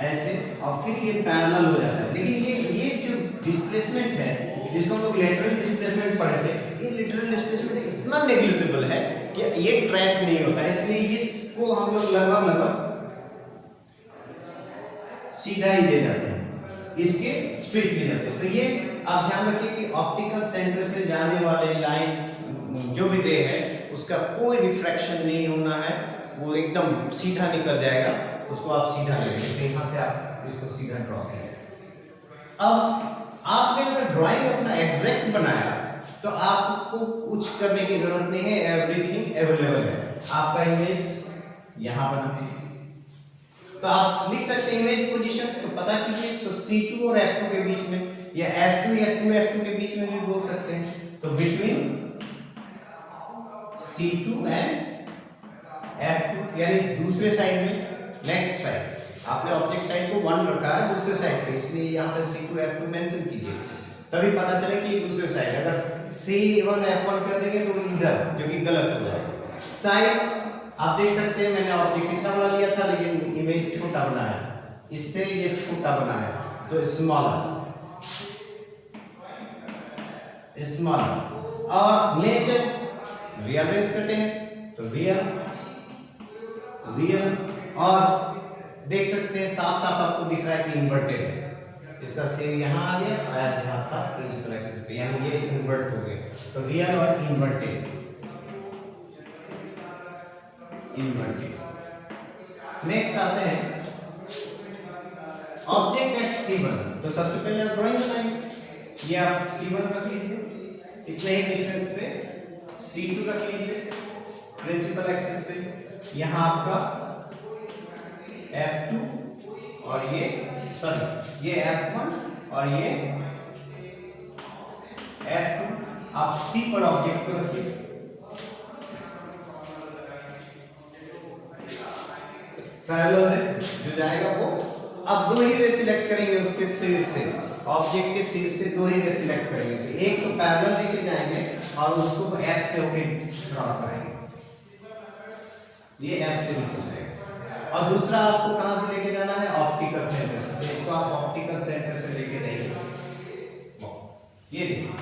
ऐसे, और फिर ये पैरेलल हो जाता है। लेकिन ये जो डिस्प्लेसमेंट है जिसको हम लोग लेटरल डिस्प्लेसमेंट पढ़े थे, ये लेटरल डिस्प्लेसमेंट इतना नेग्लिजिबल है कि ये ट्रेस नहीं होता है, इसलिए इसको हम लोग लगभग सीधा ही ले जाते हैं, इसके स्ट्रेट ले जाते हैं। तो ये आप ध्यान रखिए कि ऑप्टिकल सेंटर से जाने वाले लाइन जो भी रे है उसका कोई रिफ्रैक्शन नहीं होना है, वो एकदम सीधा निकल जाएगा, उसको आप सीधा ले लेंगे। तो यहाँ से आप इसको सीधा ड्रॉ करें। अब आपने अगर ड्राइंग अपना एग्जैक्ट बनाया तो आपको कुछ करने की जरूरत नहीं है, एवरीथिंग अवेलेबल है। आपका इमेज यहाँ बना, तो आप लिख सकते हैं इमेज पोजीशन, तो पता कीजिए, तो C2 और F2 के बीच में, या F2 या 2F2 के बीच में भी बोल सकते हैं, तो बिटवीन C2 एंड F2, यानी दूसरे साइड में। नेक्स्ट साइड आपने ऑब्जेक्ट साइड को 1 रखा है दूसरे साइड पे, इसलिए यहाँ पे C2 F2 मेंशन कीजिए, तभी पता चले कि दूसरे साइड। अगर C1 F1 कर देंगे तो इधर, जो कि गलत हो जाएगा। साइज आप देख सकते हैं, मैंने ऑब्जेक्ट इतना बना लिया था लेकिन इमेज छोटा बना है, इससे ये छोटा बना है, तो स्मॉलर। और नेचर रियल रेस करते हैं तो रियल, और देख सकते हैं साफ साफ आपको दिख रहा है कि इन्वर्टेड है, इसका सेम यहाँ आ गया और जहाँ था प्रिंसिपल एक्सिस पे, यानी ये इन्वर्ट हो गए, तो रियल और इन्वर्टेड। नेक्स्ट आते हैं ऑब्जेक्ट एट C1, तो सबसे पहले आप ड्राइंग बनाएंगे, ये आप C1 रख लीजिए, इतने ही डिस्टेंस पे C2 रख लीजिए प्रिंसिपल एक्सिस पे, यहाँ आपका F2 और ये सॉरी ये F1 और ये F2। आप C पर ऑब्जेक्ट को रखिए, पैरेलल जो जाएगा वो अब दो ही रे सिलेक्ट करेंगे उसके सिर से, ऑब्जेक्ट के सिर से दो ही रे सिलेक्ट करेंगे। तो एक तो पैरेलल लेके जाएंगे और उसको F से होके क्रॉस करेंगे, ये F से निकल जाएगा। और दूसरा आपको कहां से लेके जाना है, ऑप्टिकल सेंटर से। तो इसको आप ऑप्टिकल सेंटर से लेके जाइए, ये देखिए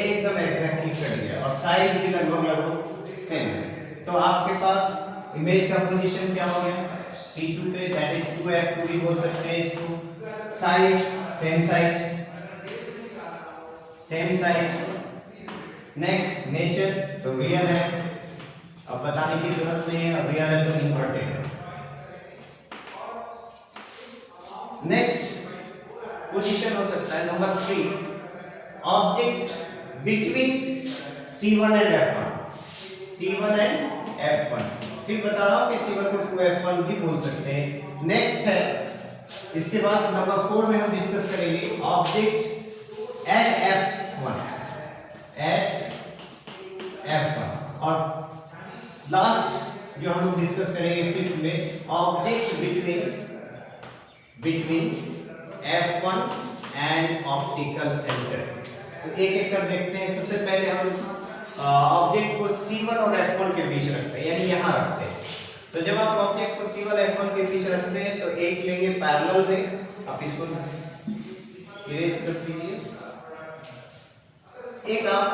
एकदम एग्जैक्टली कट गया और साइज भी लगभग सेम है। तो आपके पास इमेज का पोजीशन क्या हो गया, C2 पे, दैट इज 2F2 भी बोल सकते हैं इसको। Size same size. Next nature, तो रियल है, अब बताने की जरूरत नहीं है, अब रियल है तो इन्वर्टेड है। नेक्स्ट पोजीशन हो सकता है number 3, object between C1 and F1। फिर बता रहा हूं कि C1 को 2F1 भी बोल सकते हैं। नेक्स्ट है, इसके बाद नंबर 4 में हम डिस्कस करेंगे ऑब्जेक्ट एट F1 और लास्ट जो हम लोग डिस्कस करेंगे 5th में, object between F1 and optical centre. तो एक एक कर देखते हैं। सबसे पहले हम ऑब्जेक्ट को C1 और F1 के बीच रखते हैं, यानी यहां रखते हैं। तो जब आप ऑब्जेक्ट को C1 F1 के बीच रखते हैं तो एक लेंगे पैरेलल रे, आप इसको इरेज कर दीजिए। एक आप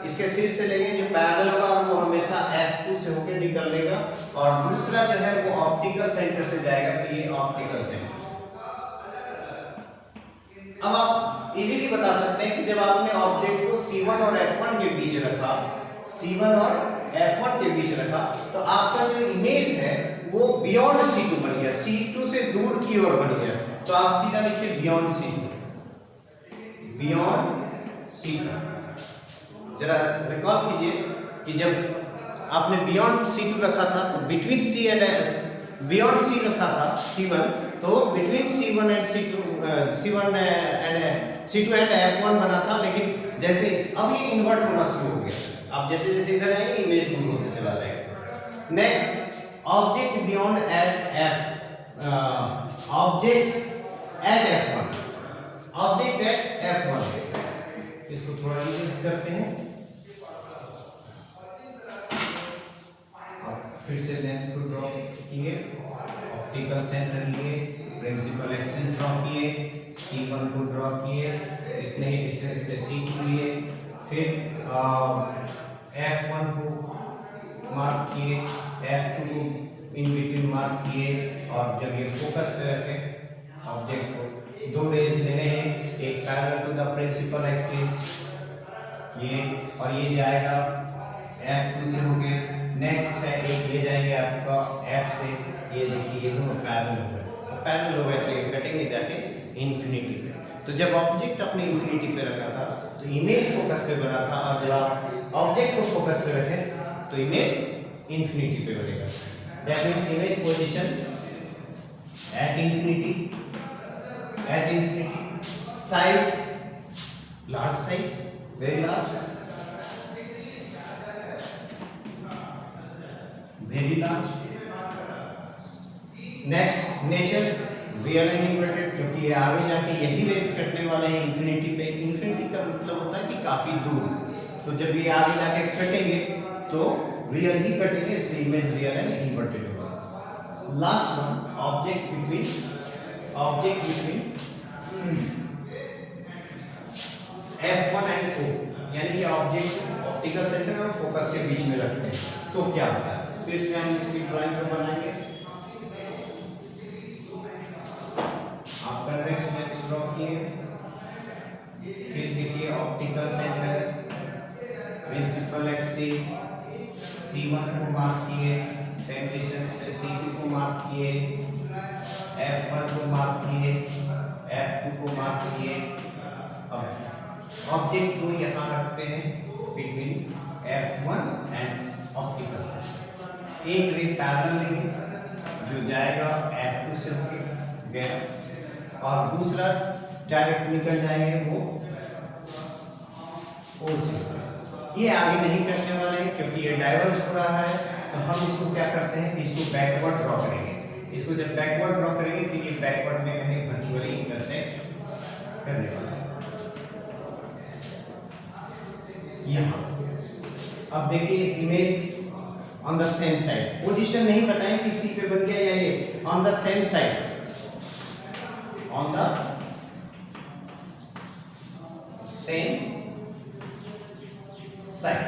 इसके सिर से लेंगे, जो पैरेलल होगा वो हमेशा F2 से होकर निकलेगा, और दूसरा जो है वो ऑप्टिकल सेंटर से जाएगा, तो ये ऑप्टिकल सेंटर। अब आप इजीली बता सकते हैं कि जब आपने ऑब्जेक्ट को C1 और F1 के बीच रखा, C1 और F1 के बीच रखा, तो आपका जो इमेज है वो बियॉन्ड C2 बन गया, C2 से दूर की ओर बन गया। तो आप सीधा लिखिए बियॉन्ड C2। जरा रिकॉल कीजिए कि जब आपने बियॉन्ड C2 रखा था तो between C and beyond C रखा था C1, तो between C1 and C2 and F1 बना था, लेकिन जैसे अब ये इन्वर्ट होना शुरू हो गया। आप जैसे जैसे इधर आएंगे इमेज दूर होता चला जाएगा। Next object beyond object at F1। इसको थोड़ा इंक्रीज करते हैं, फिर से लेंस को ड्रॉ किए, ऑप्टिकल सेंटर लिए, प्रिंसिपल एक्सिस ड्रॉ किए, C1 को ड्रॉ किए, इतने ही डिस्टेंस पे C2 लिए, फिर F1 को मार्क किए, F2 को इन बिटवीन मार्क किए, और जब ये फोकस पे रखे ऑब्जेक्ट को, दो रेज लेने हैं, एक parallel to the principal axis ये, और ये जाएगा F2 से होके। नेक्स्ट है एक ये जाएंगे आपका F से, ये देखिए ये दोनों पैरेलल हो गए, पैरेलल हो गए तो ये कटेंगे जाके इन्फिनिटी पे। तो जब ऑब्जेक्ट अपने इन्फिनिटी पे रखा था तो इमेज फोकस पे बना था, और जब आप ऑब्जेक्ट को फोकस पे रखें तो इमेज इन्फिनिटी पे बनेगा। That means image position at infinity, size large size, very large, very large. Next nature, real and inverted, क्योंकि ये आगे जाके यही रेस कटने वाले हैं इन्फिनिटी पे। इन्फिनिटी का मतलब होता है कि काफी दूर, तो जब ये आगे जाके कटेंगे तो रियल ही कटेंगे, इसलिए इमेज रियल एंड इन्वर्टेड होगा। Last one, object between F1 and O, यानी कि ऑब्जेक्ट ऑप्टिकल सेंटर और फोकस के बीच में रखते हैं, तो क्या होता है। फिर से हम इसकी ड्राइंग को बनाएंगे। आप कन्वेक्स लेंस ड्रॉ किए, फिर देखिए optical centre, principal axis, C1 को मार्क किए, सेम डिस्टेंस पे C2 को मार्क किए, F1 को मार्क किए, F2 को मार्क किए। अब ऑब्जेक्ट को यहाँ रखते हैं between F1 and optical centre. एक रे पैरेलल लेंगे जो जाएगा F2 से गया, और दूसरा डायरेक्ट निकल जाएंगे वो O से। ये आगे नहीं करने वाले हैं क्योंकि ये डाइवर्ज हो रहा है, तो हम इसको क्या करते हैं कि इसको बैकवर्ड ड्रॉ करेंगे। इसको जब बैकवर्ड ड्रॉ करेंगे तो ये बैकवर्ड में कहीं वर्चुअली इंटरसेक्ट करने वाला है यहाँ। अब देखिए image on the same side, position नहीं बताएं कि सी पे बन गया या ये, on the same side, on the same side,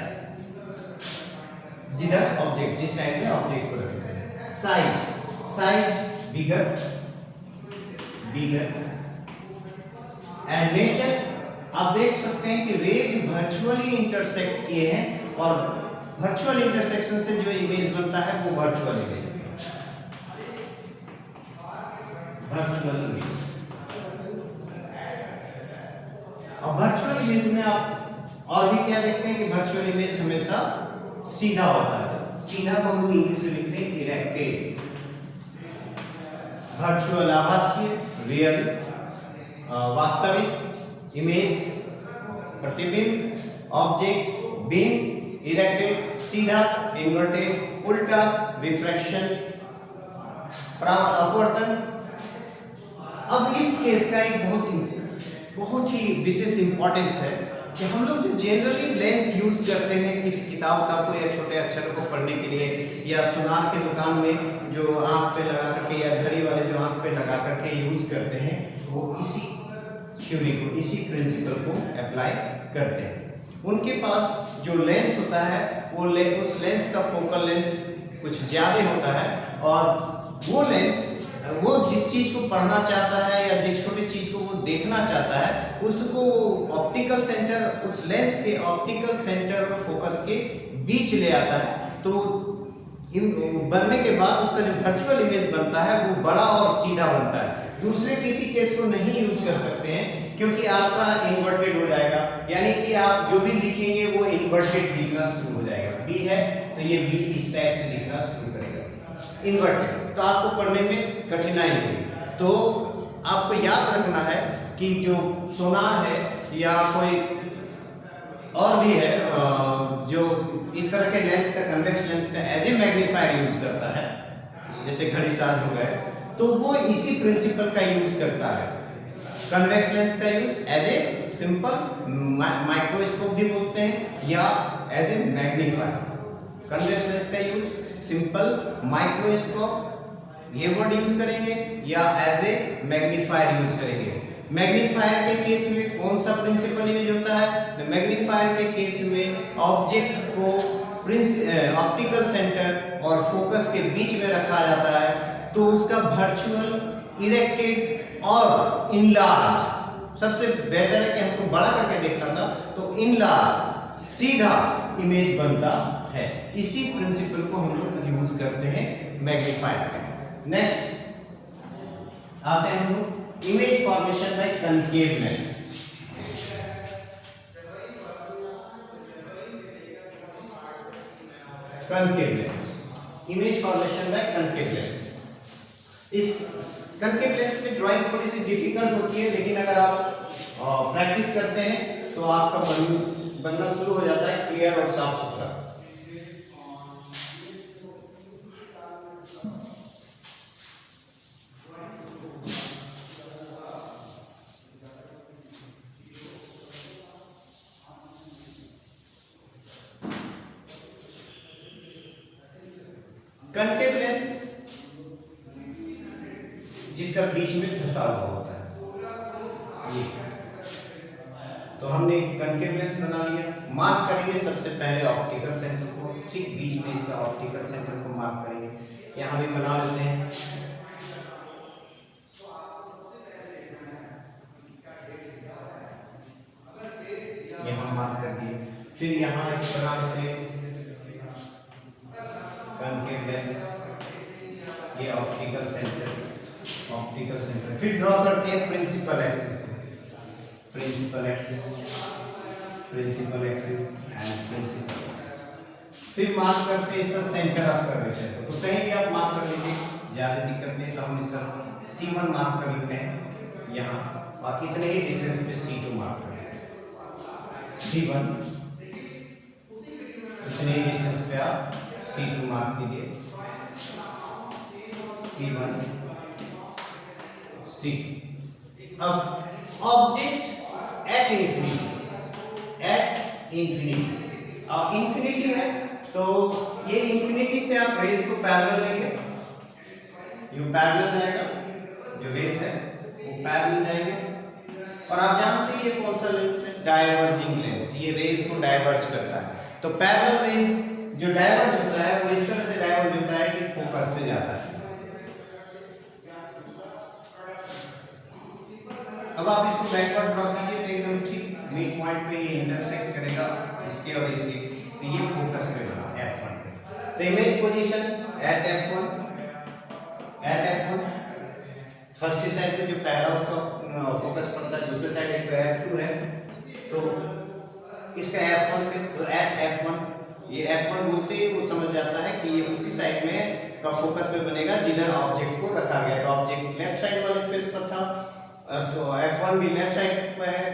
जिधर ऑब्जेक्ट, जिस साइड में ऑब्जेक्ट को रखना है। Size, size bigger, bigger and nature. आप देख सकते हैं कि रेज वर्चुअली इंटरसेक्ट किए हैं, और वर्चुअल इंटरसेक्शन से जो इमेज बनता है वो वर्चुअल इमेज, वर्चुअल इमेज। अब वर्चुअल इमेज में आप और भी क्या देखते हैं कि वर्चुअल इमेज हमेशा सीधा होता है। सीधा को हम लोग इंग्लिश में लिखते हैं इरेक्टेड। वर्चुअल आभासीय, रियल वास्तविक, इमेज प्रतिबिंब, ऑब्जेक्ट बीइंग, इरेक्टेड सीधा, इन्वर्टेड उल्टा, रिफ्रैक्शन अपवर्तन। अब इस केस का एक बहुत ही विशेष इंपॉर्टेंस है कि हम लोग जो जनरली लेंस यूज करते हैं किसी किताब को या छोटे अक्षरों को पढ़ने के लिए, या सुनार के दुकान में जो आंख पे लगा करके, या घड़ी वाले जो आंख पे लगा करके यूज करते हैं, वो इसी थ्योरी को, इसी प्रिंसिपल को अप्लाई करते हैं। उनके पास जो लेंस होता है वो उस लेंस का फोकल लेंथ कुछ ज़्यादा होता है, और वो लेंस वो जिस चीज को पढ़ना चाहता है या जिस छोटी चीज को वो देखना चाहता है उसको ऑप्टिकल सेंटर, उस लेंस के ऑप्टिकल सेंटर और फोकस के बीच ले आता है। तो बनने के बाद उसका जो वर्चुअल इमेज बनता है वो बड़ा और सीधा बनता है। दूसरे किसी केस को नहीं यूज कर सकते हैं क्योंकि आपका इन्वर्टेड हो जाएगा, यानी कि आप जो भी लिखेंगे वो इन्वर्टेड दिखना शुरू हो जाएगा। बी है तो ये बी इस टाइप से दिखना शुरू करेगा इन्वर्टेड, तो आपको पढ़ने में कठिनाई होगी। तो आपको याद रखना है कि जो सोनार है या कोई और भी है जो इस तरह के लेंस का, कन्वेक्स लेंस का एज ए मैग्नीफायर यूज करता है, जैसे घड़ी साज हो गए, तो वो इसी प्रिंसिपल का यूज करता है। कन्वेक्स लेंस का use as a simple microscope भी बोलते हैं या as a magnifier. Convex lens का यूज सिंपल माइक्रोस्कोप ये वर्ड यूज करेंगे या एज ए मैग्नीफायर यूज करेंगे। मैग्नीफायर के केस में कौन सा प्रिंसिपल यूज होता है? मैग्नीफायर के केस में ऑब्जेक्ट को ऑप्टिकल सेंटर और फोकस के बीच में रखा जाता है, तो उसका वर्चुअल, इरेक्टेड और इनलार्ज, सबसे बेहतर है कि हमको बड़ा करके देखना था, तो इनलार्ज सीधा इमेज बनता है। इसी प्रिंसिपल को हम लोग यूज करते हैं मैग्नीफायर में। नेक्स्ट आते हैं हम लोग image formation by concave lens. Concave lens, image formation by concave lens. इस कनकेव लेंस में ड्राइंग थोड़ी सी डिफिकल्ट होती है, लेकिन अगर आप प्रैक्टिस करते हैं तो आपका बनना शुरू हो जाता है क्लियर और साफ सुथरा। कनकेव लेंस जिसका बीच में धंसा हुआ होता है, ये तो हमने कनकेव लेंस बना लिया। मार्क करेंगे सबसे पहले ऑप्टिकल सेंटर को, ठीक बीच में इसका ऑप्टिकल सेंटर को मार्क करेंगे। यहां भी बना लेते हैं, यहां मार्क कर दिए। फिर यहां एक बना लेते हैं कनकेव लेंस, ये ऑप्टिकल सेंटर, ऑप्टिकल सेंटर। फिर ड्रॉ करते हैं principal axis, principal axis, principal axis and principal axis. फिर मार्क करते हैं इसका सेंटर ऑफ कर्वेचर को, तो कहीं भी आप मार्क कर लीजिए ज़्यादा दिक्कत नहीं, तो हम इसका C1 मार्क कर लेते हैं यहाँ, और इतने ही डिस्टेंस पे C2 मार्क कर लेते हैं। C1 इतने ही डिस्टेंस पे आप C2 मार्क कीजिए, C1 C। अब ऑब्जेक्ट एट इंफिनिटी, अब इंफिनिटी है तो ये इंफिनिटी से आप रेज को पैरेलल लेंगे, ये पैरेलल जाएगा, जो रेज है वो पैरेलल जाएंगे, और आप जानते हैं ये कौन सा लेंस है, डायवर्जिंग लेंस, ये रेज को डाइवर्ज करता है। तो पैरेलल रेज जो डाइवर्ज होता है वो इस तरह से डाइवर्ज होता है कि फोकस से जाता है। अब आप इसको बैकवर्ड ड्रॉ कीजिए तो एकदम ठीक मिड पॉइंट पे ये इंटरसेक्ट करेगा इसके और इसके, तो ये फोकस पे बना F1 पे। तो image position at F1, first side पे जो पहला उसका फोकस पड़ता है, दूसरे साइड पे F2 है, तो इसका F1 पे, तो एट F1, ये F1 बोलते ही वो समझ जाता है कि ये उसी साइड में का फोकस पे बनेगा जिधर ऑब्जेक्ट को रखा गया। तो ऑब्जेक्ट लेफ्ट साइड वाले फेस पर था, तो F1 भी लेफ्ट साइड पर है,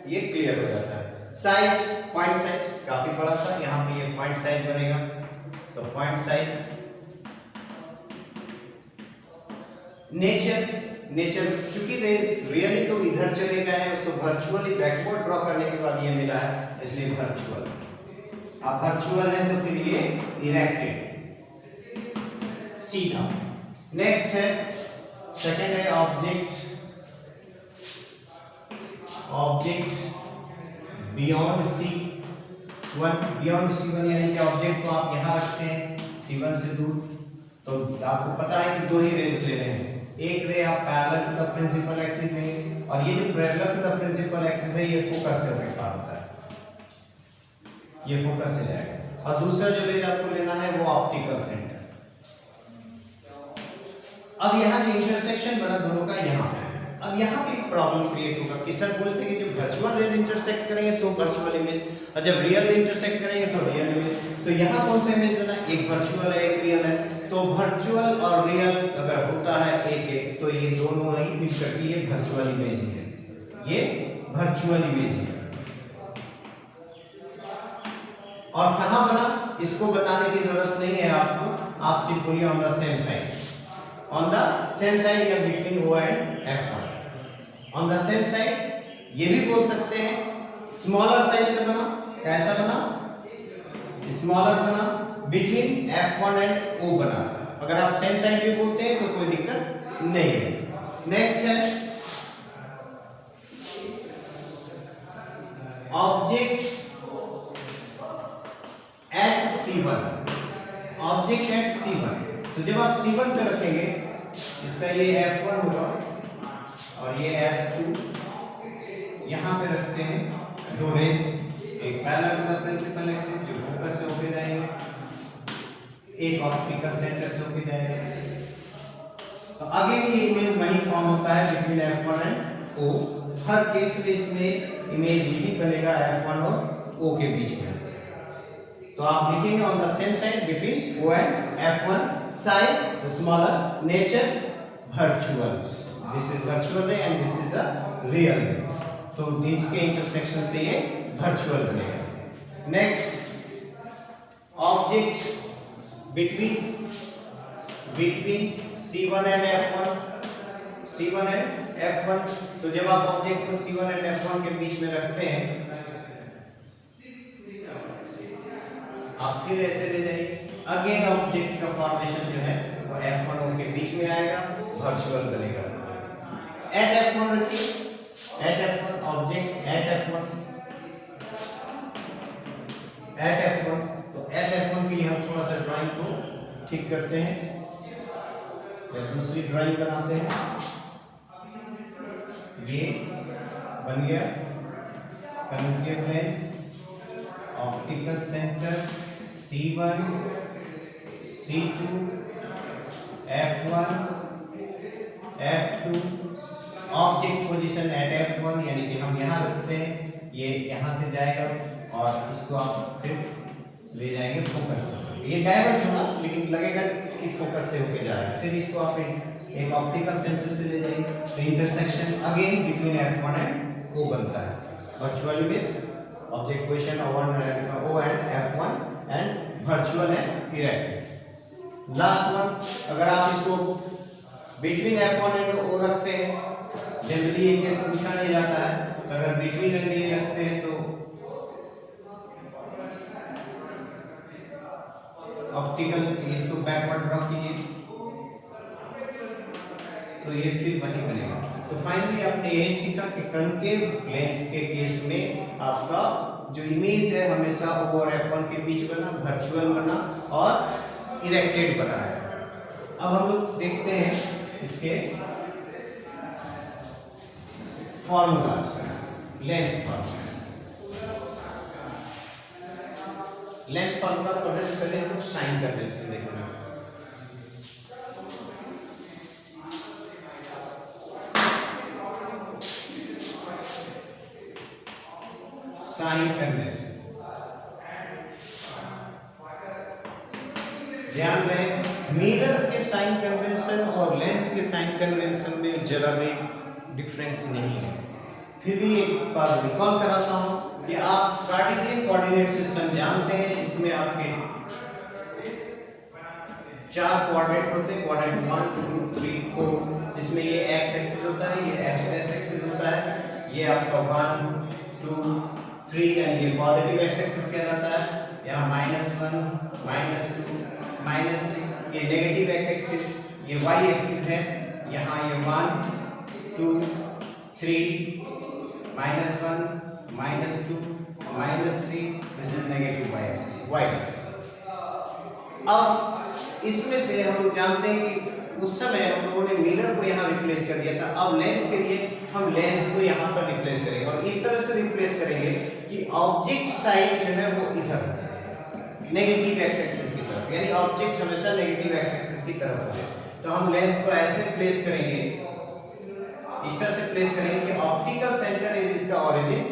ये क्लियर हो जाता है। साइज, पॉइंट साइज काफी बड़ा सा, यहाँ पे ये पॉइंट साइज बनेगा, तो पॉइंट साइज। नेचर चूंकि रेस रियली तो इधर चले गए हैं, उसको वर्चुअली बैकवर्ड ड्रॉ करने के बाद ये मिला है, इसलिए वर्चुअल। अब वर्चुअल है तो फिर ये इरेक्टेड, सीधा। नेक्स्ट है, सेकंड है object beyond C1, beyond C1 यानी कि ऑब्जेक्ट को आप यहाँ रखते हैं C1 से दूर, तो आपको पता है कि दो ही रेज ले रहे हैं, एक रे आप parallel to the principal axis लेंगे, और ये जो parallel to the principal axis है ये फोकस से होकर पार होता है, ये फोकस से जाएगा, और दूसरा जो रेज आपको लेना है वो ऑप्टिकल सेंटर। अब यहाँ जो इंटरसेक्शन बना दोनों का यहाँ पे, अब यहाँ पे एक प्रॉब्लम क्रिएट होगा कि सर बोलते हैं कि जब वर्चुअल रेज इंटरसेक्ट करेंगे तो वर्चुअल इमेज, और जब रियल इंटरसेक्ट करेंगे तो रियल इमेज। तो यहाँ कौन सा इमेज बना, एक वर्चुअल है एक रियल है, तो वर्चुअल और रियल अगर होता है एक एक, तो ये दोनों ही मिलकर के ये वर्चुअल इमेज है, ये वर्चुअल इमेज है। और कहाँ बना इसको बताने की जरूरत नहीं है आपको, आप सिर्फ बोलिए on the same side, on the same side या between O and F1, on the same side. ये भी बोल सकते हैं स्मॉलर साइज का बना, कैसा बना, स्मॉलर बना, बिटवीन F1 एंड O बना। अगर आप सेम साइड भी बोलते हैं तो कोई दिक्कत नहीं है। नेक्स्ट है object at C1, object at C1। तो जब आप C1 पे रखेंगे, इसका ये F1 होगा और ये F2, यहाँ पे रखते हैं दो रेज, एक parallel to the principal axis जो फोकस से होके जाएंगे, एक ऑप्टिकल सेंटर से होके जाएगा। तो आगे भी इमेज वही फॉर्म होता है between F1 and O। Her case में इसमें इमेज यही बनेगा F1 और O के बीच में। तो आप लिखेंगे on the same side between O and F1, size smaller, nature virtual, this is virtual ray and this is the real ray, तो इसके इंटरसेक्शन से ये वर्चुअल बनेगा। Next object between C1 and F1, तो जब आप ऑब्जेक्ट को C1 and F1 के बीच में रखते हैं, आप फिर ऐसे ले जाइए, अगेन ऑब्जेक्ट का फॉर्मेशन जो है वो F1 O के बीच में आएगा, वर्चुअल बनेगा। एट F1 रखिए, eight F1 object at F1, तो एट F1 के लिए हम थोड़ा सा ड्राइंग को ठीक करते हैं या दूसरी ड्राइंग बनाते हैं। ये बन गया concave lens, optical centre C1, C2, F1, F2, object position at F1 यानी कि हम यहाँ रखते हैं, ये यहाँ से जाएगा और इसको आप फिर ले जाएंगे फोकस। ये डाइवर्ज होगा लेकिन लगेगा की फोकस से होके जा रहा है, फिर इसको आप एक ऑप्टिकल सेंटर से ले जाइए तो intersection again between F1 and O बनता है। Virtual image object position O and F1 and virtual and erected. Last one, अगर आप इसको बिटवीन F1 एंड O रखते हैं, जनरली ये केस पूछा नहीं जाता है, तो अगर बिटवीन एंड ए रखते हैं तो ऑप्टिकल, इसको बैकवर्ड ड्रॉ कीजिए तो ये फिर वही बनेगा। तो फाइनली आपने यही सीखा कि कनकेव लेंस के केस में आपका जो इमेज है हमेशा O और F1 के बीच बना, वर्चुअल बना और इरेक्टेड बना है। अब हम लोग देखते हैं इसके formulas, lens formula. Lens formula पढ़ने से पहले हम साइन कन्वेंशन देखना। साइन कन्वेंशन, ध्यान रहे मिरर के साइन कन्वेंशन और लेंस के साइन कन्वेंशन में जरा भी डिफरेंस नहीं है। फिर भी एक बार रिकॉल कराता हूं कि आप कार्टेशियन कोऑर्डिनेट सिस्टम जानते हैं, जिसमें आपके 4 कोऑर्डिनेट होते हैं, कोऑर्डिनेट 1 2 3 4, जिसमें ये एक्स एक्सिस होता है, ये एक्स एक्सिस होता है, ये आपका 1 2 3 एंड ये पॉजिटिव एक्स एक्सिस कहलाता है। यहाँ -1 -2 -3 ये नेगेटिव एक्स एक्सिस, ये वाई एक्सिस है। यहाँ ये 1 2 3 -1 -2 -3, this is negative Y axis, Y axis. अब इसमें से हम लोग जानते हैं कि उस समय हम लोगों ने मिरर को यहाँ रिप्लेस कर दिया था। अब लेंस के लिए हम लेंस को यहाँ पर रिप्लेस करेंगे और इस तरह से रिप्लेस करेंगे कि ऑब्जेक्ट साइड जो है वो इधर नेगेटिव एक्स एक्सिस की तरफ, यानी ऑब्जेक्ट हमेशा नेगेटिव एक्स एक्सिस की तरफ होगा। तो हम लेंस को ऐसे प्लेस करेंगे, इस तरह से प्लेस करेंगे कि ऑप्टिकल सेंटर इज इसका ओरिजिन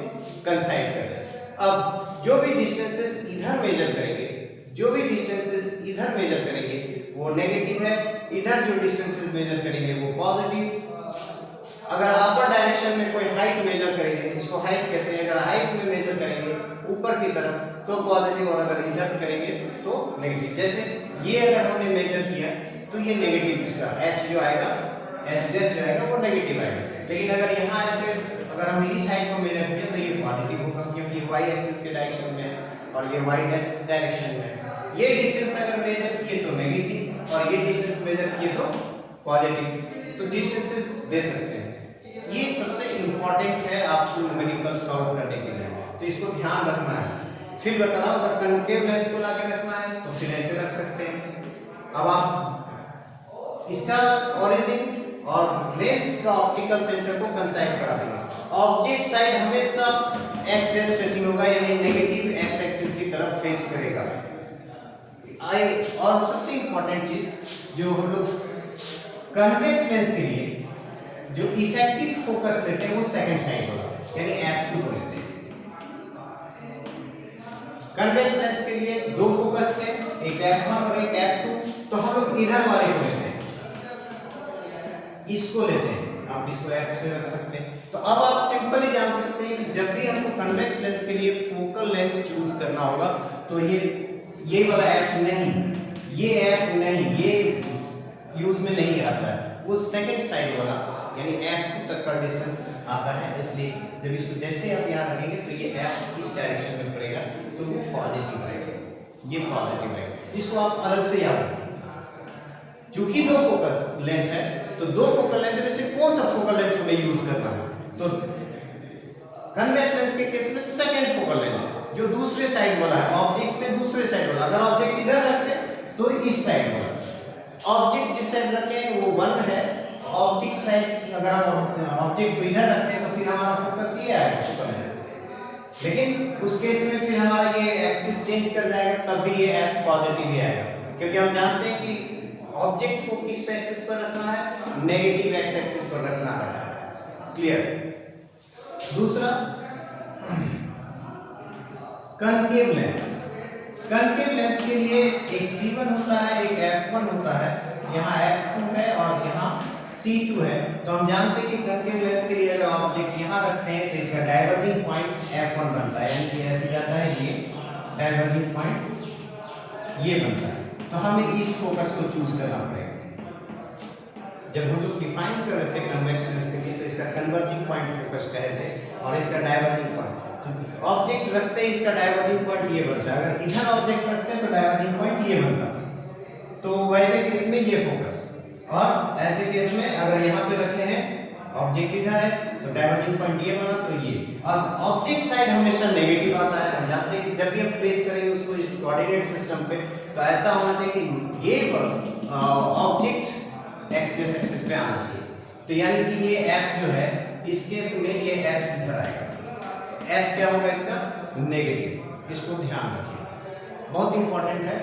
कंसाइड कर दे। अब जो भी डिस्टेंसेस इधर मेजर करेंगे, जो भी डिस्टेंसेस इधर मेजर करेंगे वो नेगेटिव है, इधर जो डिस्टेंसेस मेजर करेंगे वो पॉजिटिव। अगर अपर डायरेक्शन में कोई हाइट मेजर करेंगे, इसको हाइट कहते हैं, अगर हाइट में मेजर करेंगे ऊपर की तरफ तो पॉजिटिव, और अगर इधर करेंगे तो नेगेटिव। जैसे ये अगर हमने मेजर किया तो ये नेगेटिव, इसका h जो आएगा, h डैश जो आएगा वो नेगेटिव आएगा। लेकिन अगर यहाँ ऐसे अगर हमने इस साइड को मेजर किया तो ये पॉजिटिव होगा, क्योंकि y एक्सिस के डायरेक्शन में है और ये y डैश डायरेक्शन में है। ये डिस्टेंस अगर मेजर किए तो नेगेटिव और ये डिस्टेंस मेजर किए तो पॉजिटिव, तो डिस्टेंसेस दे सकते हैं। ये सबसे इंपॉर्टेंट है आपको न्यूमेरिकल सॉल्व करने के लिए, तो इसको ध्यान रखना है। फिर बता रहा हूं, अगर कनकेव लेंस को लाके रखना है तो फिर ऐसे रख सकते हैं। अब आप इसका ओरिजिन और लेंस का ऑप्टिकल सेंटर को कंसाइड करा देंगे। ऑब्जेक्ट साइड हमेशा एक्स डैश फेसिंग होगा, यानी नेगेटिव एक्स एक्सिस की तरफ फेस करेगा। और सबसे इंपॉर्टेंट चीज जो हम लोग कन्वेक्स लेंस के लिए जो इफेक्टिव फोकस देते हैं वो सेकंड साइड होगा, यानी F2 को लेते हैं। कन्वेक्स लेंस के लिए 2 फोकस थे, एक F1 और एक F2, तो हम लोग इधर वाले को लेते हैं, इसको लेते हैं। आप इसको F से रख सकते हैं। तो अब आप सिंपली जान सकते हैं कि जब भी हमको कन्वेक्स लेंस के लिए फोकल लेंथ चूज करना होगा तो ये वाला F नहीं, ये F नहीं, ये यूज में नहीं आता है, वो सेकंड साइड वाला यानी F2 तक का डिस्टेंस आता है। इसलिए जब इसको जैसे आप यहाँ रखेंगे तो ये F इस डायरेक्शन में पड़ेगा तो वो पॉजिटिव आएगा, ये पॉजिटिव आएगा। इसको आप अलग से याद रखें। चूंकि 2 फोकस लेंथ है तो 2 फोकल लेंथ में से कौन सा फोकल लेंथ हमें यूज करना है, तो कन्वेक्स लेंस के केस में सेकंड फोकल लेंथ जो दूसरे साइड वाला है, ऑब्जेक्ट से दूसरे साइड वाला। अगर ऑब्जेक्ट इधर रखते हैं तो इस साइड वाला, ऑब्जेक्ट जिस साइड रखे हैं वो 1 है, ऑब्जेक्ट साइड अगर हम ऑब्जेक्ट को इधर रखते हैं तो फिर हमारा फोकस ये आएगा फोकल लेंथ। लेकिन उस केस में फिर हमारा ये एक्सिस चेंज कर जाएगा, तब भी ये F पॉजिटिव ही आएगा, क्योंकि हम जानते हैं कि ऑब्जेक्ट को किस एक्सिस पर रखना है, नेगेटिव एक्स एक्सिस पर रखना है। क्लियर। दूसरा कनकेव लेंस। कनकेव लेंस के लिए एक C1 होता है, एक F1 होता है, यहाँ F2 है और यहाँ C2 है। तो हम जानते हैं कि कनकेव लेंस के लिए अगर ऑब्जेक्ट यहाँ रखते हैं तो इसका डाइवर्जिंग पॉइंट F1 बनता है, यानी कि ऐसे जाता है ये डाइवर्जिंग पॉइंट ये बनता है। तो हमें इस फोकस को चूज करना पड़ेगा। जब हम लोग डिफाइन कर रहे थे कन्वेक्स लेंस के लिए तो इसका कन्वर्जिंग पॉइंट फोकस कहे थे और इसका डाइवर्जिंग पॉइंट। तो ऑब्जेक्ट रखते हैं इसका डाइवर्जिंग पॉइंट ये बनता है, अगर इधर ऑब्जेक्ट रखते हैं तो डाइवर्जिंग पॉइंट ये बनता है। तो वैसे केस में ये फोकस, और ऐसे केस में अगर यहाँ पे रखे हैं ऑब्जेक्ट इधर है तो डाइवर्जिंग पॉइंट ये बना तो ये। और ऑब्जेक्ट साइड हमेशा नेगेटिव आता है। हम जानते हैं कि जब भी हम प्लेस करेंगे उसको इस कोऑर्डिनेट सिस्टम पे तो ऐसा होना चाहिए कि ये ऑब्जेक्ट एक्स एक्सिस पे आना चाहिए। तो यानी कि ये F जो है इस केस में ये F इधर आएगा। F क्या होगा इसका नेगेटिव, इसको ध्यान रखिए, बहुत इंपॉर्टेंट है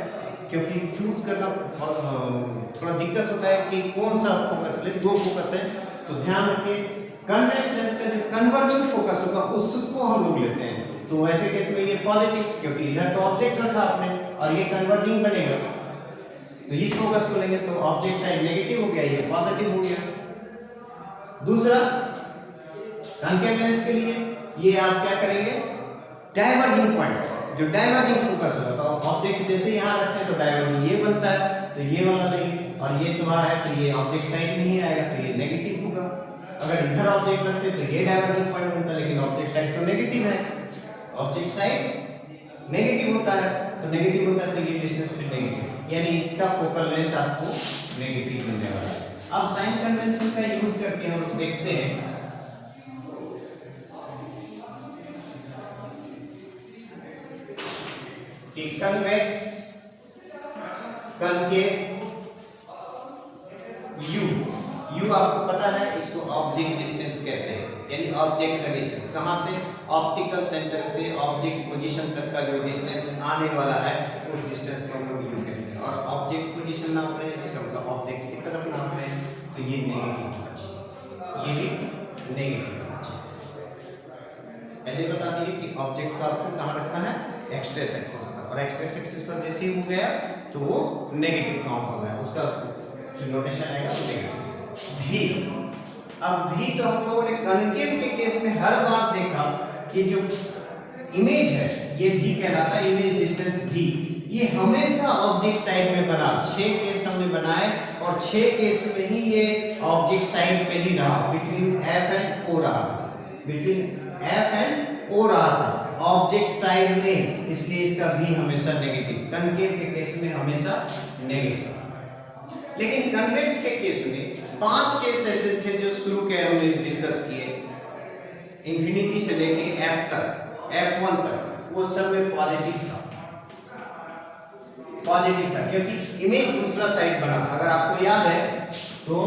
क्योंकि चूज करना थोड़ा दिक्कत होता है कि कौन सा फोकस ले, दो फोकस है तो ध्यान रखिए। कन्वेक्स लेंस का जो कन्वर्जिंग फोकस होगा उसको हम लोग लेते हैं, तो वैसे केस में ये पॉजिटिव, क्योंकि इधर तो ऑब्जेक्ट रखा आपने और ये कन्वर्जिंग बनेगा तो इस फोकस को लेंगे तो ऑब्जेक्ट साइड नेगेटिव हो गया, ये पॉजिटिव हो गया। दूसरा कनकेव लेंस के लिए ये आप क्या करेंगे, डाइवर्जिंग पॉइंट, जो डाइवर्जिंग फोकस होगा तो ऑब्जेक्ट जैसे यहाँ रखते हैं तो डाइवर्जिंग ये बनता है तो ये वाला लेंगे, और ये तुम्हारा है तो ये ऑब्जेक्ट साइड में ही आएगा तो ये नेगेटिव होगा। अगर इधर ऑब्जेक्ट रखते हैं तो ये डाइवर्जिंग पॉइंट बनता है, लेकिन ऑब्जेक्ट साइड तो नेगेटिव है, ऑब्जेक्ट साइड नेगेटिव होता है तो नेगेटिव होता है तो ये डिस्टेंस फिर नेगेटिव, यानी इसका फोकल लेंथ आपको नेगेटिव मिलने वाला है। अब साइन कन्वेंशन का यूज करके हम लोग देखते हैं कि कन्वेक्स, कनकेव, यू आपको पता है इसको ऑब्जेक्ट डिस्टेंस कहते हैं, यानी ऑब्जेक्ट का डिस्टेंस कहां से, ऑप्टिकल सेंटर से ऑब्जेक्ट पोजीशन तक का जो डिस्टेंस आने वाला है उस डिस्टेंस को हम लोग यू कहते हैं। और ऑब्जेक्ट पोजीशन नाप रहे हैं, इसका मतलब ऑब्जेक्ट की तरफ नाप रहे हैं तो ये नेगेटिव होना चाहिए, ये भी नेगेटिव होना चाहिए। पहले बता दिए कि ऑब्जेक्ट का आपको कहां रखना है, एक्सट्रेस एक्सिस पर, और एक्सट्रेस एक्सिस पर जैसे ही हो गया तो वो नेगेटिव काउंट हो गया, उसका जो नोटेशन आएगा वो नेगेटिव। भी, अब भी तो हम लोगों ने कनकेव के केस में हर बार देखा कि जो इमेज है ये भी कहलाता है, इमेज डिस्टेंस भी, ये हमेशा ऑब्जेक्ट साइड में बना। 6 केस हमने बनाए और 6 केस में ही ये ऑब्जेक्ट साइड पे ही रहा, बिटवीन F एंड O रहा, बिटवीन F एंड O रहा ऑब्जेक्ट साइड में, इसलिए इसका भी हमेशा नेगेटिव, कनकेव के केस में हमेशा नेगेटिव। लेकिन कन्वेक्स के केस में 5 केस ऐसे थे जो शुरू के हमने डिस्कस किए, इंफिनिटी से लेके F तक, F1 तक, वो सब में पॉजिटिव था, क्योंकि इमेज दूसरा साइड बना था। अगर आपको याद है तो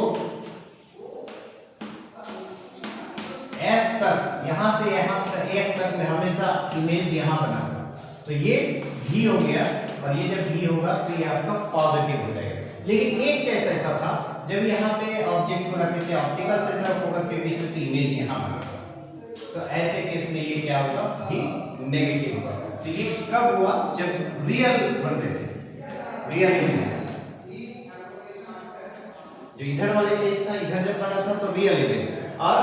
F तक, यहां से यहां तक, F तक में हमेशा इमेज यहां बना था, तो ये भी हो गया, और ये जब भी होगा तो ये आपका पॉजिटिव हो जाएगा। लेकिन एक केस ऐसा था जब यहाँ पे ऑब्जेक्ट को रखते थे ऑप्टिकल सेंटर ऑफ फोकस के बीच में तो इमेज यहाँ बना, तो ऐसे केस में ये क्या होगा, भी नेगेटिव होगा। तो ये कब हुआ, जब रियल बन रहे थे, रियल इमेजेस, जो इधर वाले केस था, इधर जब बना था तो रियल इमेज। और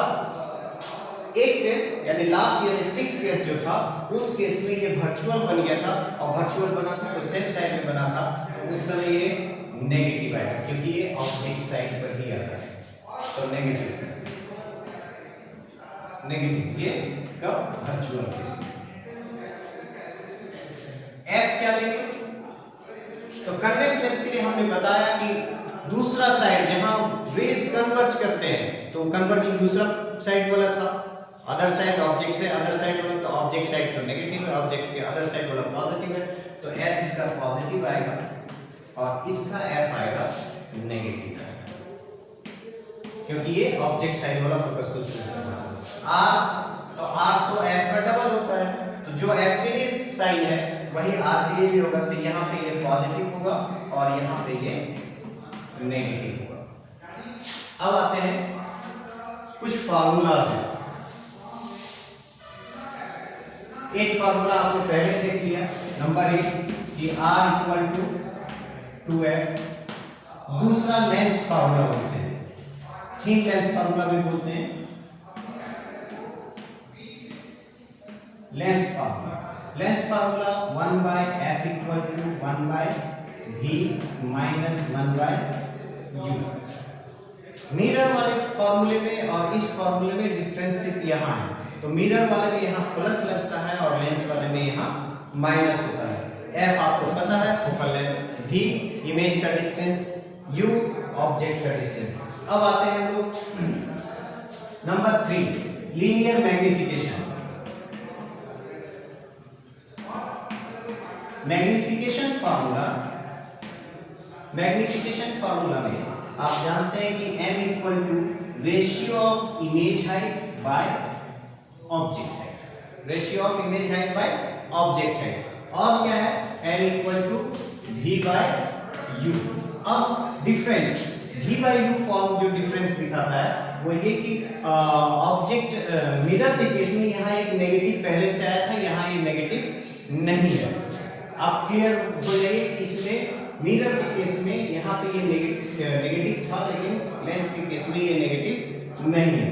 एक केस यानी लास्ट यानी 6th केस जो था, उस केस में ये वर्चुअल बन गया था, और वर्चुअल बना था तो सेम साइड में बना था, उस समय ये नेगेटिव आएगा क्योंकि ये ऑब्जेक्ट साइड पर ही आता है, तो नेगेटिव ये कब, वर्चुअल केस। F क्या लेंगे, तो कन्वेक्स लेंस के लिए हमने बताया कि दूसरा साइड जहां रेज कन्वर्ज करते हैं तो कन्वर्जिंग दूसरा साइड वाला था, अदर साइड ऑब्जेक्ट से अदर साइड वाला, तो ऑब्जेक्ट साइड तो नेगेटिव है, ऑब्जेक्ट के अदर साइड वाला पॉजिटिव है, तो F इसका पॉजिटिव आएगा और इसका F आएगा नेगेटिव, क्योंकि ये ऑब्जेक्ट साइड वाला फोकस को चूज करना है। R तो F का डबल होता है, तो जो F के लिए साइन है वही R के लिए भी होगा, तो यहाँ पे ये पॉजिटिव होगा और यहाँ पे ये नेगेटिव होगा। अब आते हैं कुछ फार्मूलाज हैं। एक फार्मूला आपने पहले देख लिया, नंबर 1 कि r इक्वल टू 2f। दूसरा लेंस फार्मूला बोलते हैं, थिन लेंस फार्मूला भी बोलते हैं। Lens formula 1/f equal to 1/v minus 1/u। Mirror वाले फॉर्मूले में और इस फॉर्मूले में डिफरेंस सिर्फ यहाँ है, तो मिरर वाले में यहाँ प्लस लगता है और लेंस वाले में यहाँ माइनस होता है। f आपको पता है फोकल लेंथ, v इमेज का डिस्टेंस, u ऑब्जेक्ट का डिस्टेंस। अब आते हैं हम लोग number 3 linear magnification. Magnification formula में आप जानते हैं कि m equal to ratio of image height by object height, ratio of image height by object height. और क्या है m equal to v by u। अब difference v by u form जो डिफरेंस दिखाता है वो ये कि ऑब्जेक्ट मिरर के केस में यहाँ एक नेगेटिव पहले से आया था, यहाँ ये नेगेटिव नहीं है। आप क्लियर हो जाइए कि इसमें मिरर के केस में यहाँ पे ये नेगेटिव था, लेकिन लेंस के केस में ये नेगेटिव नहीं है।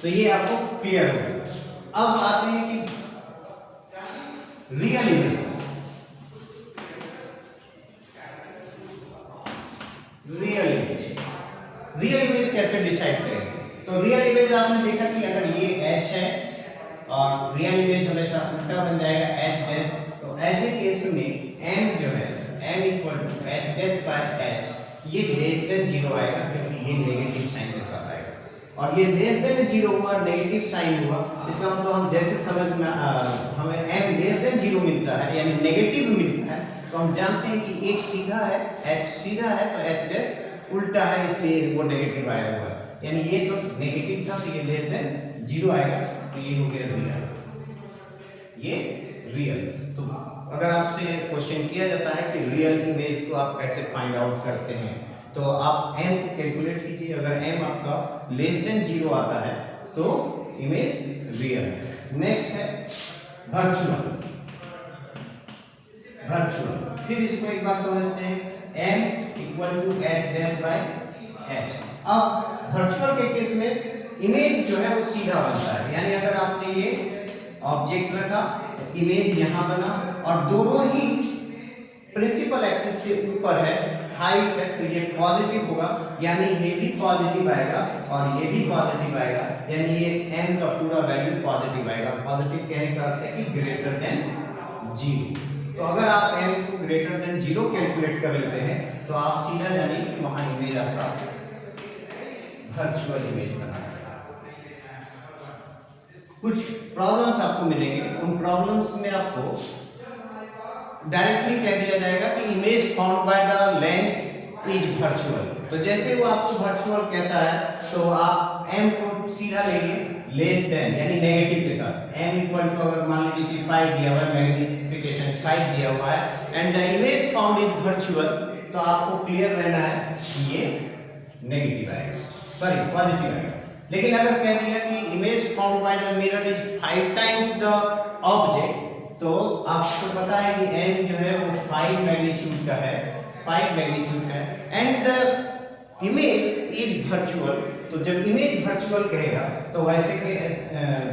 तो ये आपको क्लियर हो। अब आते हैं कि रियल इमेज। रियल इमेज कैसे डिसाइड करेंगे? तो रियल इमेज आपने देखा कि अगर ये h है और रियल इमेज हमेशा उल्टा बन जाएगा h डैश, तो ऐसे केस में m जो है m equal to h dash by h ये लेस देन 0 आएगा, क्योंकि ये नेगेटिव साइन के साथ आएगा। और ये लेस देन 0 हुआ, नेगेटिव साइन हुआ, इसका मतलब हम जैसे समझ में हमें m लेस देन 0 मिलता है यानी नेगेटिव मिलता है, तो हम जानते हैं कि एक सीधा है, h सीधा है तो h डैश उल्टा है, इसलिए वो नेगेटिव आया हुआ है। यानी ये तो नेगेटिव था तो ये लेस देन 0 आएगा, तो ये हो गया रियल। ये रियल। तो अगर आपसे क्वेश्चन किया जाता है कि रियल इमेज को आप कैसे फाइंड आउट करते हैं, तो आप m को कैलकुलेट कीजिए। अगर m आपका लेस देन 0 आता है तो इमेज रियल है। नेक्स्ट है वर्चुअल। फिर इसको एक बार समझते हैं, m equal to h dash by h। अब वर्चुअल के केस में इमेज जो है वो सीधा बनता है, यानी अगर आपने ये ऑब्जेक्ट रखा, इमेज यहाँ बना और दोनों ही प्रिंसिपल एक्सिस से ऊपर है, हाइट है, तो ये पॉजिटिव होगा, यानी ये भी पॉजिटिव आएगा और ये भी पॉजिटिव आएगा, यानी ये m का पूरा वैल्यू पॉजिटिव आएगा। पॉजिटिव कहने का अर्थ है कि ग्रेटर देन 0। तो अगर आप m को ग्रेटर देन 0 कैलकुलेट कर लेते हैं तो आप सीधा जानिए कि वहां इमेज आपका वर्चुअल इमेज बना है। कुछ प्रॉब्लम्स आपको मिलेंगे, उन प्रॉब्लम्स में आपको डायरेक्टली कह दिया जाएगा कि image found by the lens is virtual. तो जैसे वो आपको वर्चुअल कहता है तो आप m को सीधा लेंगे लेस देन यानी नेगेटिव के साथ। m इक्वल टू अगर मान लीजिए कि 5 दिया हुआ है, मैग्निफिकेशन 5 दिया हुआ है and the image found is virtual, तो आपको क्लियर रहना है कि ये नेगेटिव आएगा, सॉरी पॉजिटिव आएगा। लेकिन अगर कह दिया कि image found by the mirror is 5 times the object, तो आपको पता है कि n जो है वो 5 मैग्नीट्यूड का है, 5 मैग्नीट्यूड का है and the image is virtual. तो जब इमेज वर्चुअल कहेगा तो वैसे के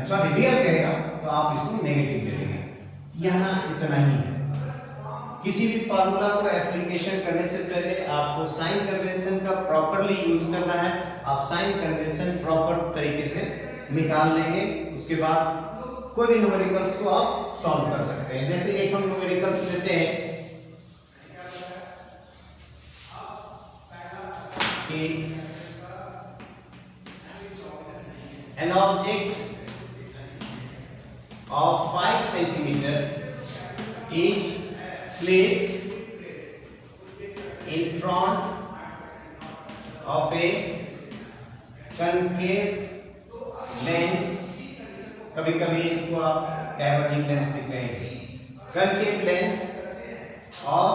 सॉरी रियल कहेगा तो आप इसको नेगेटिव ले लेंगे। यहाँ इतना ही है। किसी भी फार्मूला को एप्लीकेशन करने से पहले आपको साइन कन्वेंशन का प्रॉपरली यूज करना है। आप साइन कन्वेंशन प्रॉपर तरीके से निकाल लेंगे, उसके बाद कोई भी न्यूमेरिकल्स को आप सॉल्व कर सकते हैं। जैसे एक हम न्यूमेरिकल्स लेते हैं कि an object of 5 centimeter is placed in front of a concave lens, कभी कभी इसको आप डाइवर्जिंग लेंस भी कहेंगे, concave lens of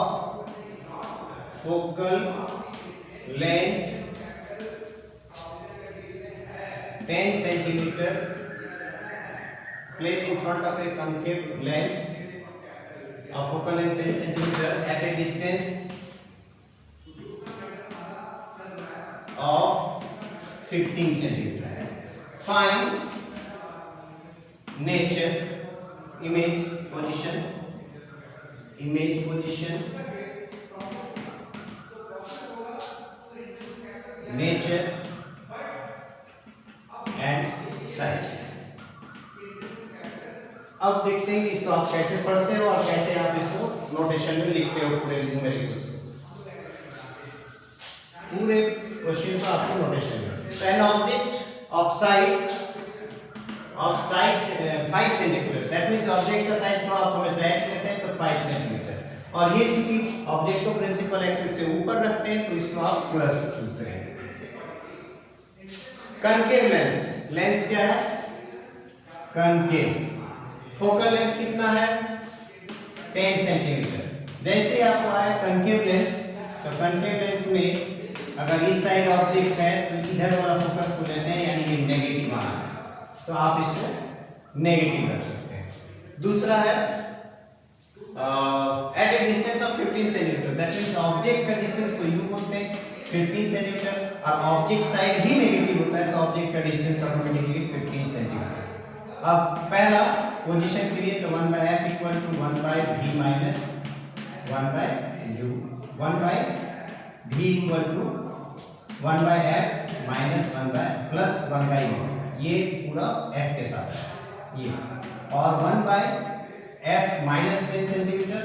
focal length 10 centimeter placed in front of a concave lens of focal length 10 centimeter at a distance of 15 centimeter. Find nature, image position, nature and size. अब देखते हैं कि इसको आप कैसे पढ़ते हो और कैसे आप इसको नोटेशन में लिखते हो पूरे न्यूमेरिकल्स को। पूरे क्वेश्चन का आपको नोटेशन है। An object of size 5 centimetre, that means object का साइज को आप हमेशा h कहते हैं तो 5 सेंटीमीटर, और ये चूंकि ऑब्जेक्ट को प्रिंसिपल एक्सिस से ऊपर रखते हैं तो इसको आप प्लस चूज करेंगे। कनकेव लेंस क्या है? कनकेव। फोकल लेंथ कितना है? 10 सेंटीमीटर। जैसे आपको आया कनकेव लेंस, तो कनकेव लेंस में अगर इस साइड ऑब्जेक्ट है तो इधर वाला फोकस को लेते हैं, यानी ये नेगेटिव आना है, तो आप इसको नेगेटिव रख सकते हैं। दूसरा है at a distance of 15 centimetre, that means object का डिस्टेंस को यू बोलते हैं 15 सेंटीमीटर, और ऑब्जेक्ट साइड ही नेगेटिव होता है तो ऑब्जेक्ट का डिस्टेंस ऑटोमेटिकली 15 सेंटीमीटर। अब पहला पोजीशन के लिए तो 1/f equal to 1/v minus 1/u, 1/v equal to 1/f minus 1/प्लस 1/u, ये पूरा f के साथ है ये, और 1/f माइनस 10 सेंटीमीटर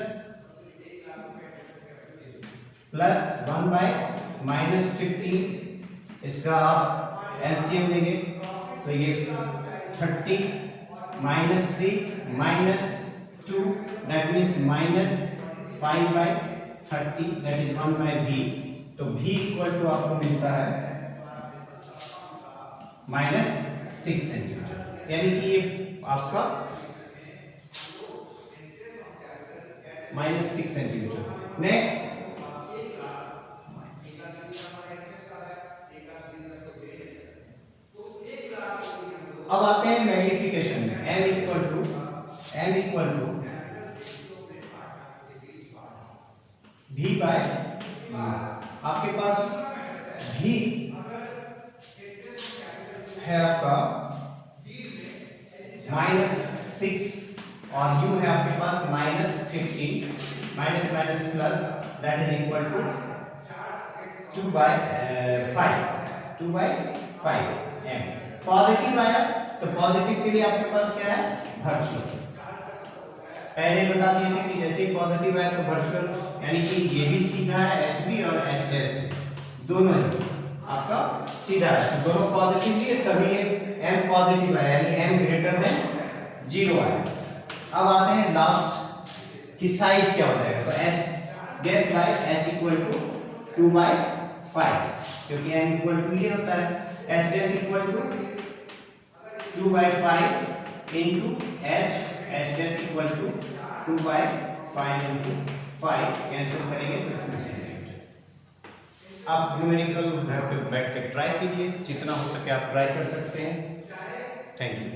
प्लस 1/माइनस 15, इसका आप एलसीएम लेंगे तो ये 30 minus 3 minus 2, that means minus 5/30, that is 1/v, तो v इक्वल टू आपको मिलता है -6 सेंटीमीटर, यानी कि ये आपका -6 सेंटीमीटर। नेक्स्ट अब आते हैं मैग्निफिकेशन में। m equal to v by आपके पास v है आपका -6 और u है आपके पास -15, minus minus plus, that is equal to 2/5 m। Positive आया तो पॉजिटिव के लिए आपके पास क्या है? वर्चुअल। पहले बता दिए थे कि जैसे ही पॉजिटिव आया तो वर्चुअल, यानी कि ये भी सीधा है HB और H डैश दोनों है आपका सीधा है, तो दोनों पॉजिटिव लिए तभी ये m पॉजिटिव आया, यानी m ग्रेटर देन 0 आया। अब आते हैं लास्ट कि साइज क्या हो जाएगा, तो h गैस बाय h इक्वल टू 2/5, क्योंकि m इक्वल टू ये होता है, h गैस equal to 2/5 into h dash equal to 2/5 into 5, cancel करेंगे तो 2 सेंटीमीटर। आप न्यूमेरिकल घर पे बैठ के ट्राई कीजिए, जितना हो सके आप ट्राई कर सकते हैं। Thank you.